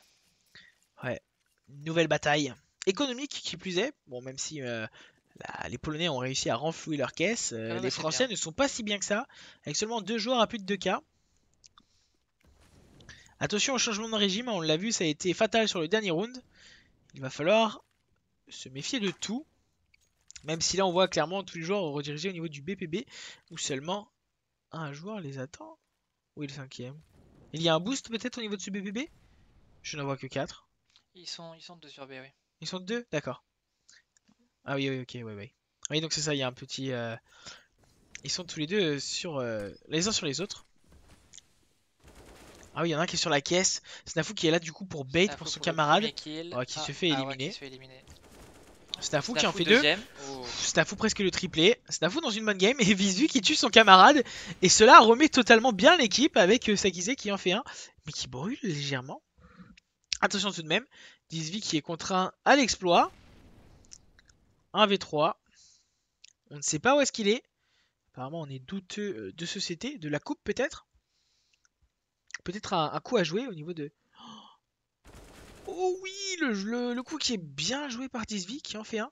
Ouais, une nouvelle bataille économique qui plus est. Bon, même si les Polonais ont réussi à renflouer leur caisse,
Quand même
les
assez
Français
bien.
ne sont pas si bien que ça, avec seulement 2 joueurs à plus de 2K. Attention au changement de régime, on l'a vu, ça a été fatal sur le dernier round. Il va falloir se méfier de tout. Même si là on voit clairement tous les joueurs redirigés au niveau du BPB, où seulement un joueur les attend. Où est le cinquième? Il y a un boost peut-être au niveau de ce BPB? Je n'en vois que 4.
Ils sont 2 sur B, oui.
Ils sont 2? D'accord. Ah oui, oui, ok, ouais, ouais. Oui, donc c'est ça, il y a un petit... Ils sont tous les deux sur les uns sur les autres. Ah oui, il y en a un qui est sur la caisse. Snafu qui est là du coup pour bait pour
Snafu
son
pour le
camarade.
premier kill.
Ouais, qui se fait
Ah ouais, qui
éliminer.
se fait éliminer.
Snafu qui en
Snafu
fait 2.
deuxième. Oh.
Snafu presque le triplé. Snafu dans une bonne game. Et Visu qui tue son camarade. Et cela remet totalement bien l'équipe avec Sakizé qui en fait un. Mais qui brûle légèrement. Attention tout de même. Dizvi qui est contraint à l'exploit. 1v3. On ne sait pas où est-ce qu'il est. Apparemment on est douteux de ce CT. De la coupe peut-être. Peut-être un coup à jouer au niveau de... Oh oui, le coup qui est bien joué par Dizvi qui en fait un.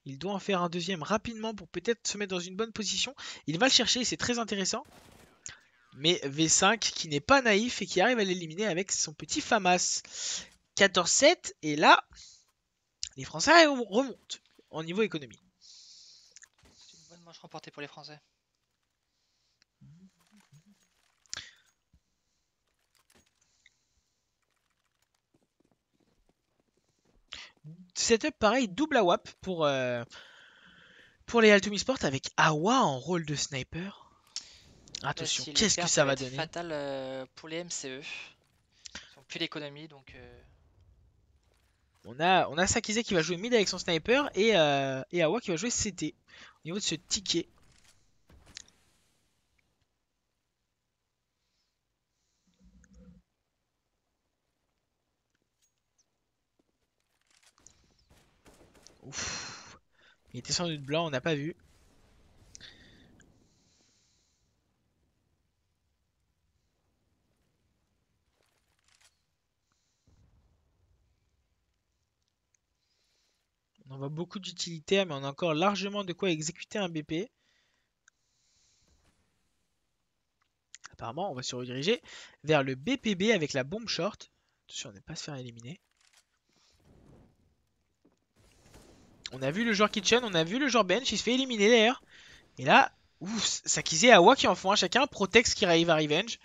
Il doit en faire un deuxième rapidement pour peut-être se mettre dans une bonne position. Il va le chercher, c'est très intéressant. Mais V5 qui n'est pas naïf et qui arrive à l'éliminer avec son petit FAMAS. 14-7 et là, les Français remontent en niveau économie.
C'est une bonne manche remportée pour les Français.
Setup pareil, double AWAP pour les Altum Esports avec Awa en rôle de sniper.
Là,
Attention,
si les
qu'est-ce que
pertes
ça
peuvent
va
être
donner?
fatales pour les MCE. Ils n'ont plus l'économie, donc...
On a Sakizé qui va jouer mid avec son sniper et Awa qui va jouer CT. Au niveau de ce ticket. Ouf. Il était sans doute blanc, on n'a pas vu. On voit beaucoup d'utilitaires, mais on a encore largement de quoi exécuter un BP. Apparemment, on va se rediriger vers le BPB avec la bombe short. Attention à ne pas se faire éliminer. On a vu le joueur kitchen, on a vu le joueur bench, il se fait éliminer d'ailleurs. Et là, ouf, Sakizé et Awa qui en font un chacun. Protex qui arrive à revenge.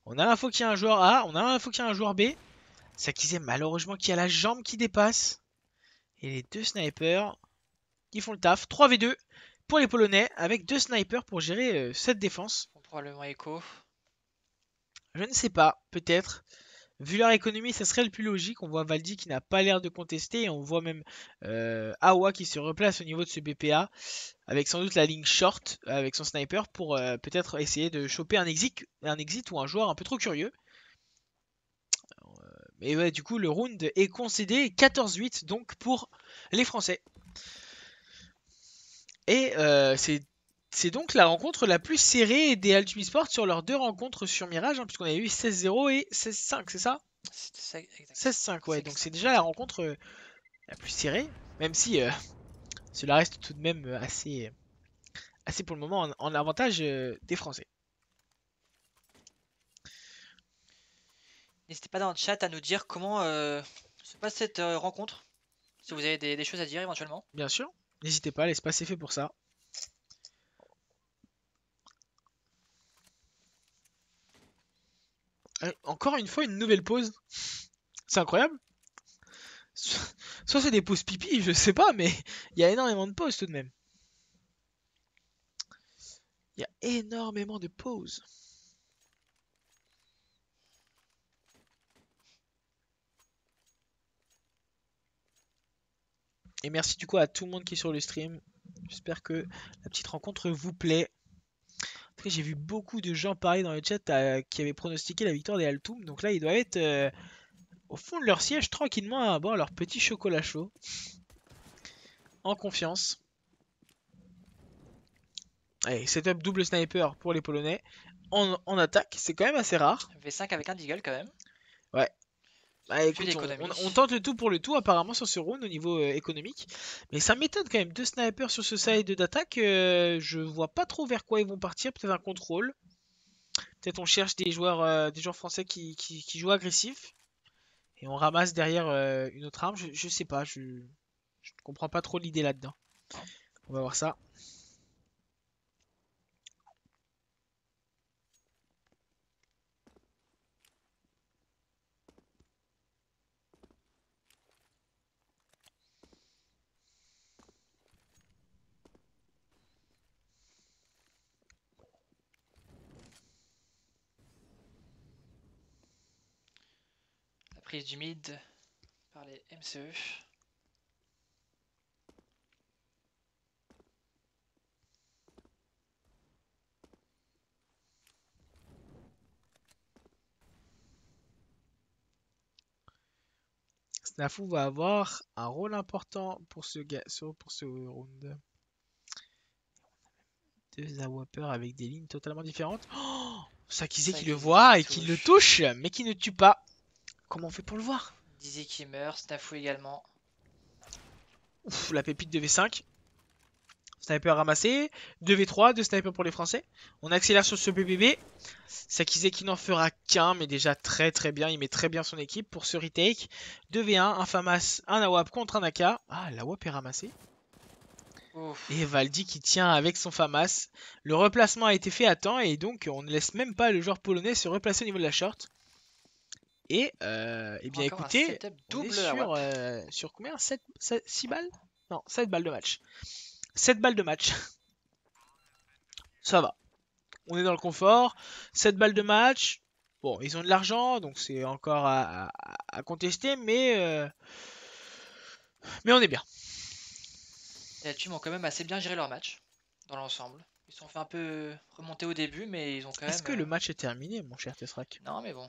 On a l'info qu'il y a un joueur A, on a l'info qu'il y a un joueur B. Sakizé malheureusement qui a la jambe qui dépasse. Et les deux snipers qui font le taf. 3v2 pour les Polonais avec deux snipers pour gérer cette défense.
Probablement Echo.
Je ne sais pas, peut-être. Vu leur économie, ça serait le plus logique. On voit Valdi qui n'a pas l'air de contester. Et on voit même Awa qui se replace au niveau de ce BPA. Avec sans doute la ligne short avec son sniper pour peut-être essayer de choper un exit ou un joueur un peu trop curieux. Mais ouais, du coup, le round est concédé 14-8 donc pour les Français. Et c'est donc la rencontre la plus serrée des Altum Esports sur leurs deux rencontres sur Mirage, hein, puisqu'on avait eu 16-0 et 16-5, c'est ça? 16-5, ouais, donc c'est déjà la rencontre la plus serrée, même si cela reste tout de même assez pour le moment en avantage des Français.
N'hésitez pas dans le chat à nous dire comment se passe cette rencontre. Si vous avez des choses à dire éventuellement.
Bien sûr, n'hésitez pas, l'espace est fait pour ça. Encore une fois, une nouvelle pause. C'est incroyable. Soit c'est des pauses pipi, je sais pas, mais il y a énormément de pauses tout de même. Il y a énormément de pauses. Et merci du coup à tout le monde qui est sur le stream. J'espère que la petite rencontre vous plaît. tout cas, j'ai vu beaucoup de gens parler dans le chat qui avaient pronostiqué la victoire des Altoum. Donc là, ils doivent être au fond de leur siège tranquillement à boire leur petit chocolat chaud. En confiance. Allez, setup double sniper pour les Polonais. En attaque, c'est quand même assez rare.
V5 avec un deagle quand même.
Ouais. Bah
Plus
écoute,
d'économie.
on tente le tout pour le tout apparemment sur ce round au niveau économique. Mais ça m'étonne quand même, deux snipers sur ce side d'attaque. Je vois pas trop vers quoi ils vont partir. Peut-être un contrôle. Peut-être on cherche des joueurs français qui jouent agressif. Et on ramasse derrière une autre arme. Je sais pas, je ne comprends pas trop l'idée là-dedans. On va voir ça.
La prise du mid par les MCE.
Snafu va avoir un rôle important pour ce round. Deux AWPers avec des lignes totalement différentes. Oh, Sakizé qui le
Sakizé
voit
qui
et qui le
touche.
touche, mais qui ne tue pas. Comment on fait pour le voir?
Dizzy qui meurt, Snafu également.
Ouf, la pépite de V5. Sniper ramassé. 2v3, 2 snipers pour les Français. On accélère sur ce BBB. Sakizé qui n'en fera qu'un, mais déjà très très bien. Il met très bien son équipe pour ce retake. 2v1, un FAMAS, un AWP contre un AK. Ah, l'AWP est ramassé.
Ouf.
Et Valdi qui tient avec son FAMAS. Le replacement a été fait à temps et donc on ne laisse même pas le joueur polonais se replacer au niveau de la short. Et eh bien
Encore un
écoutez,
setup
on est
double
sur,
AWP.
sur combien 6 balles? Non, 7 balles de match. 7 balles de match. Ça va. On est dans le confort. 7 balles de match. Bon, ils ont de l'argent, donc c'est encore à contester, mais on est bien.
Les Altum ont quand même assez bien géré leur match dans l'ensemble. Ils se sont fait un peu remonter au début, mais ils ont quand
Est-ce
même.
que le match est terminé, mon cher Tesrak?
Non, mais bon.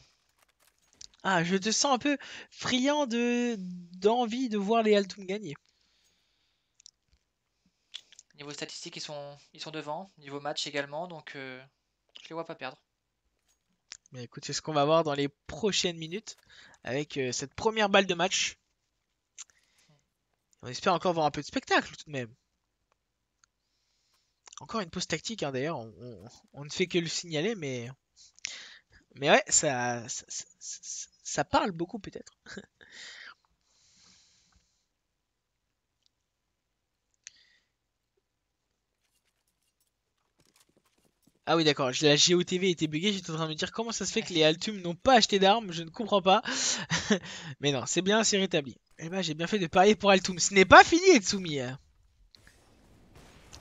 Ah, je te sens un peu friand d'envie de voir les Altoum gagner.
Niveau statistique, ils sont devant. Niveau match également, donc je les vois pas perdre.
Mais écoute, c'est ce qu'on va voir dans les prochaines minutes avec cette première balle de match. On espère encore voir un peu de spectacle tout de même. Encore une pause tactique, hein, d'ailleurs, on ne fait que le signaler, mais ouais, ça parle beaucoup peut-être. Ah oui, d'accord, la GOTV était buggée, j'étais en train de me dire comment ça se fait que les Altum n'ont pas acheté d'armes, je ne comprends pas. Mais non, c'est bien, c'est rétabli. Eh ben, j'ai bien fait de parier pour Altum. Ce n'est pas fini, Etsumi.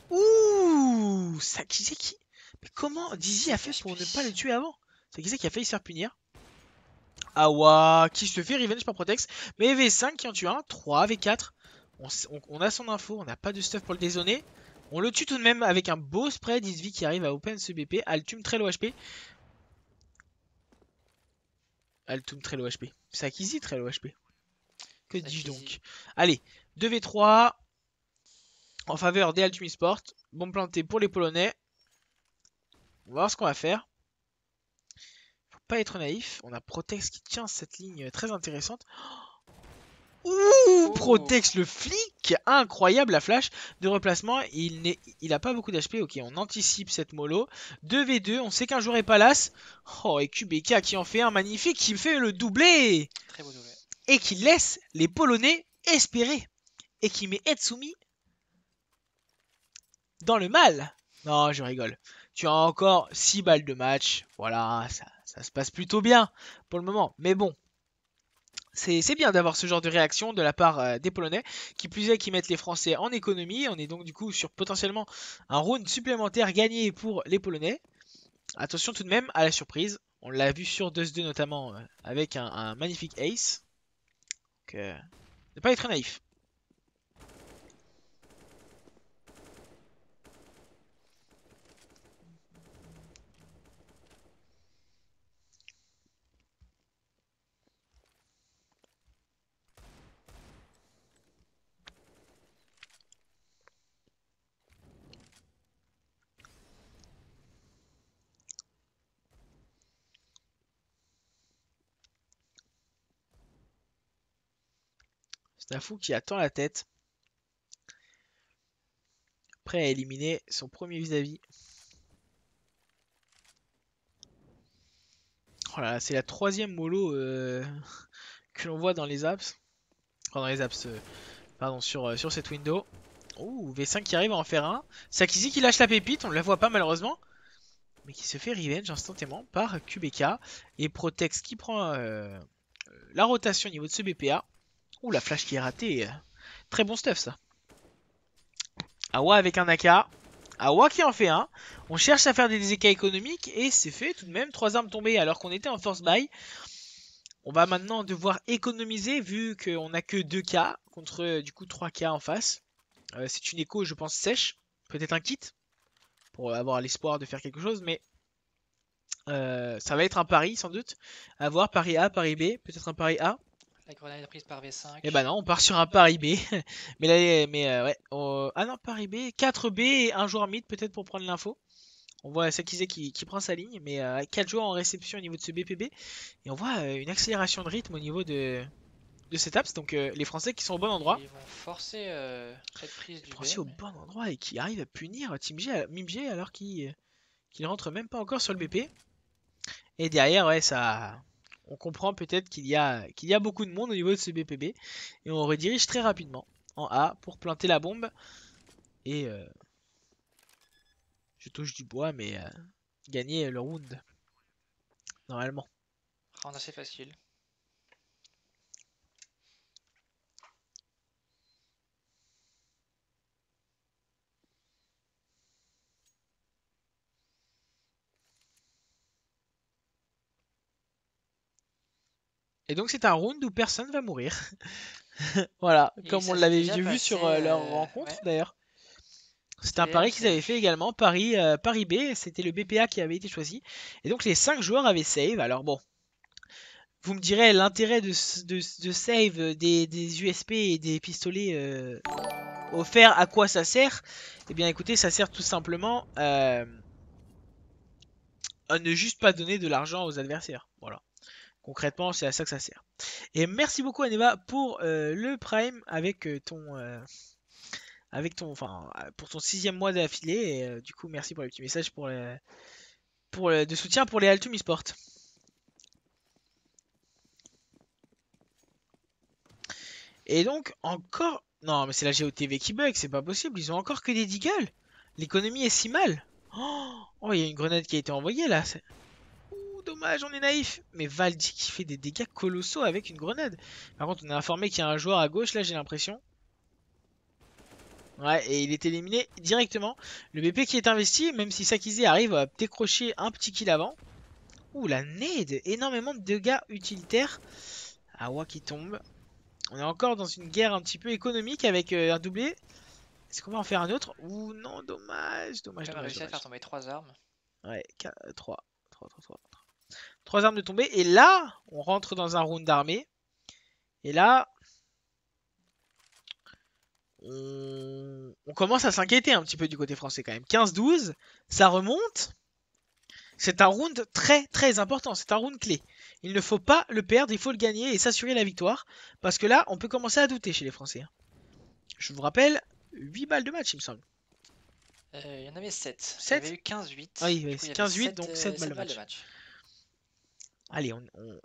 Ouh, Sakizeki. Mais comment Dizzy a fait pour ne pas le tuer avant? Sakizeki qui a failli se faire punir. Awa qui se fait revenge par Protex. Mais V5 qui en tue un. 3 V4. On a son info, on n'a pas de stuff pour le dézoner. On le tue tout de même avec un beau spray d'Isvi qui arrive à open ce BP. Altum très low HP. Altum très low HP. Sakizzy très low HP. Que dis-je donc? Allez, 2v3 en faveur des Altum Esport. Bon planté pour les Polonais. On va voir ce qu'on va faire. Faut pas être naïf. On a Protex qui tient cette ligne très intéressante. Ouh, Protex le flic. Incroyable la flash de replacement. Il a pas beaucoup d'HP. Ok, on anticipe cette mollo. 2v2. On sait qu'un joueur est palace. Oh, et QBK qui en fait un magnifique. Qui fait le doublé.
Très beau doublé.
Et qui laisse les Polonais espérer. Et qui met Etsumi dans le mal. Non, je rigole. Tu as encore 6 balles de match. Voilà, ça se passe plutôt bien pour le moment. Mais bon, c'est bien d'avoir ce genre de réaction de la part des Polonais. Qui plus est, qui mettent les Français en économie. On est donc du coup sur potentiellement un round supplémentaire gagné pour les Polonais. Attention tout de même à la surprise. On l'a vu sur 2-2 notamment avec un magnifique ace. Donc, ne pas être naïf. Snafou qui attend la tête. Prêt à éliminer son premier vis-à-vis. Voilà, c'est la 3ème mollo que l'on voit dans les apps. Enfin, dans les apps, pardon, sur cette window. Ouh, V5 qui arrive à en faire un. Sakizi qui lâche la pépite, on ne la voit pas malheureusement. Mais qui se fait revenge instantanément par QBK. Et Protex qui prend la rotation au niveau de ce BPA. Ouh, la flash qui est ratée. Très bon stuff ça. Awa avec un AK. Awa qui en fait un. On cherche à faire des écarts économiques et c'est fait tout de même. 3 armes tombées alors qu'on était en force buy. On va maintenant devoir économiser vu qu'on n'a que 2K contre du coup 3K en face. C'est une écho je pense sèche. Peut-être un kit pour avoir l'espoir de faire quelque chose. Mais ça va être un pari sans doute. À voir, pari A, pari B. Peut-être un pari A.
La grenade prise par V5.
Et bah non, on part sur un pari B. mais ouais. Ah non, pari B. 4B et un joueur mid peut-être pour prendre l'info. On voit Sakizé qui prend sa ligne, mais 4 joueurs en réception au niveau de ce BPB. Et on voit une accélération de rythme au niveau de cet apps. Donc les Français qui sont au bon endroit.
Ils vont forcer cette prise du
Français au
B.
bon endroit et qui arrivent à punir Mimg alors qu'il rentre même pas encore sur le BP. Et derrière, ouais, ça... On comprend peut-être qu'il y a beaucoup de monde au niveau de ce BPB. Et on redirige très rapidement en A pour planter la bombe. Et je touche du bois, mais gagner le round. Normalement.
Round assez facile.
Et donc c'est un round où personne va mourir. Voilà,
Et
comme on
ça s'est
l'avait
déjà
vu
passé,
sur leur rencontre
ouais.
d'ailleurs. C'était un
TDM,
pari qu'ils avaient
safe.
fait également, Paris B, c'était le BPA qui avait été choisi. Et donc les 5 joueurs avaient save. Alors bon, vous me direz l'intérêt de save des USP et des pistolets offerts, à quoi ça sert? Eh bien écoutez, ça sert tout simplement à ne juste pas donner de l'argent aux adversaires. Voilà. Concrètement, c'est à ça que ça sert. Et merci beaucoup Aneva pour le Prime enfin, pour ton 6ème mois d'affilée. Et du coup, merci pour les petits messages de soutien pour les Altum eSport. Et donc, encore... Non, mais c'est la GOTV qui bug, c'est pas possible. Ils ont encore que des deagles. L'économie est si mal. Oh, il y a une grenade qui a été envoyée là. Ouh, dommage, on est naïf. Mais Valdi qui fait des dégâts colossaux avec une grenade. Par contre, on a informé qu'il y a un joueur à gauche là, j'ai l'impression. Ouais, et il est éliminé directement. Le BP qui est investi, même si Sakizé arrive à décrocher un petit kill avant. Ouh, la nade, énormément de dégâts utilitaires. Awa qui tombe. On est encore dans une guerre un petit peu économique avec un doublé. Est-ce qu'on va en faire un autre? Ouh, non, dommage, dommage,
On a
dommage,
réussi à faire
dommage.
tomber 3 armes.
Ouais, 3. 3 armes de tomber. Et là, on rentre dans un round d'armée. Et là, on commence à s'inquiéter un petit peu du côté français quand même. 15-12, ça remonte. C'est un round très très important, c'est un round clé. Il ne faut pas le perdre, il faut le gagner et s'assurer la victoire. Parce que là, on peut commencer à douter chez les Français. Je vous rappelle, 8 balles de match il me semble.
Il y en avait 7. Il y
7?
avait eu 15-8.
Ah oui,
Du
ouais,
coup, il y
c'est
avait
15-8,
7,
donc 7 balles de
7 balles de
match.
match.
Allez,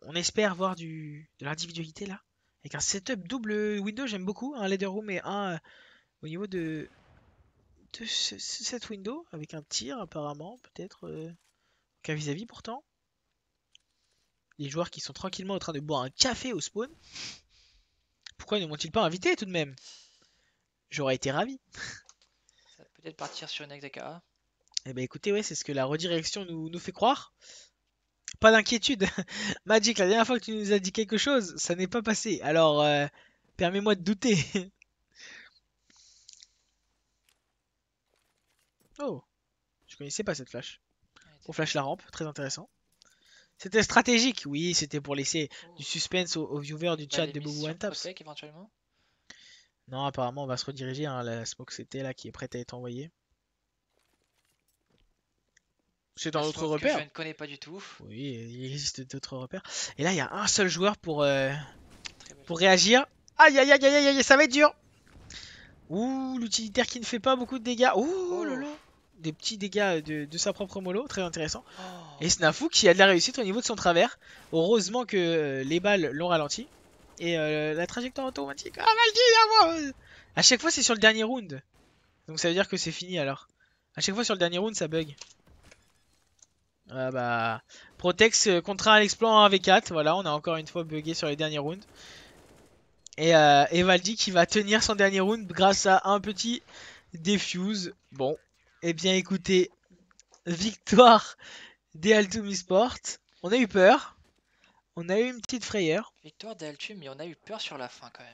on espère voir de l'individualité là. Avec un setup double window, j'aime beaucoup. Un leader room et un au niveau de cette window. Avec un tir apparemment, peut-être qu'un vis-à-vis pourtant. Les joueurs qui sont tranquillement en train de boire un café au spawn. Pourquoi ne m'ont-ils pas invité tout de même? J'aurais été ravi.
Ça va peut-être partir sur une XDKA.
Eh ben écoutez, ouais, c'est ce que la redirection nous fait croire. Pas d'inquiétude. Magic, la dernière fois que tu nous as dit quelque chose, ça n'est pas passé. Alors, permets-moi de douter. Oh, je connaissais pas cette flash. On flash la rampe, très intéressant. C'était stratégique, oui, c'était pour laisser du suspense aux viewers du chat de Bobo One Taps.
Éventuellement.
Non, apparemment, on va se rediriger. Hein, la smoke c'était là qui est prête à être envoyée. C'est un autre repère.
Que je ne connais pas du tout.
Oui, il existe d'autres repères. Et là, il y a un seul joueur pour réagir. Aïe aïe aïe aïe aïe, ça va être dur. Ouh, l'utilitaire qui ne fait pas beaucoup de dégâts. Ouh
Oh
là
là.
là. Des petits dégâts de sa propre mollo, très intéressant.
Oh.
Et Snafu qui a de la réussite au niveau de son travers. Heureusement que les balles l'ont ralenti. Et la trajectoire automatique. Ah, Valdi, à chaque fois, c'est sur le dernier round. Donc ça veut dire que c'est fini alors. À chaque fois sur le dernier round, ça bug. Ah bah. Protex contraint à l'exploit en 1v4. Voilà, on a encore une fois bugué sur les derniers rounds. Et Valdi qui va tenir son dernier round grâce à un petit defuse. Bon, eh bien écoutez, victoire des Altum Esports. On a eu peur. On a eu une petite frayeur.
Victoire d'Altum, mais on a eu peur sur la fin quand même.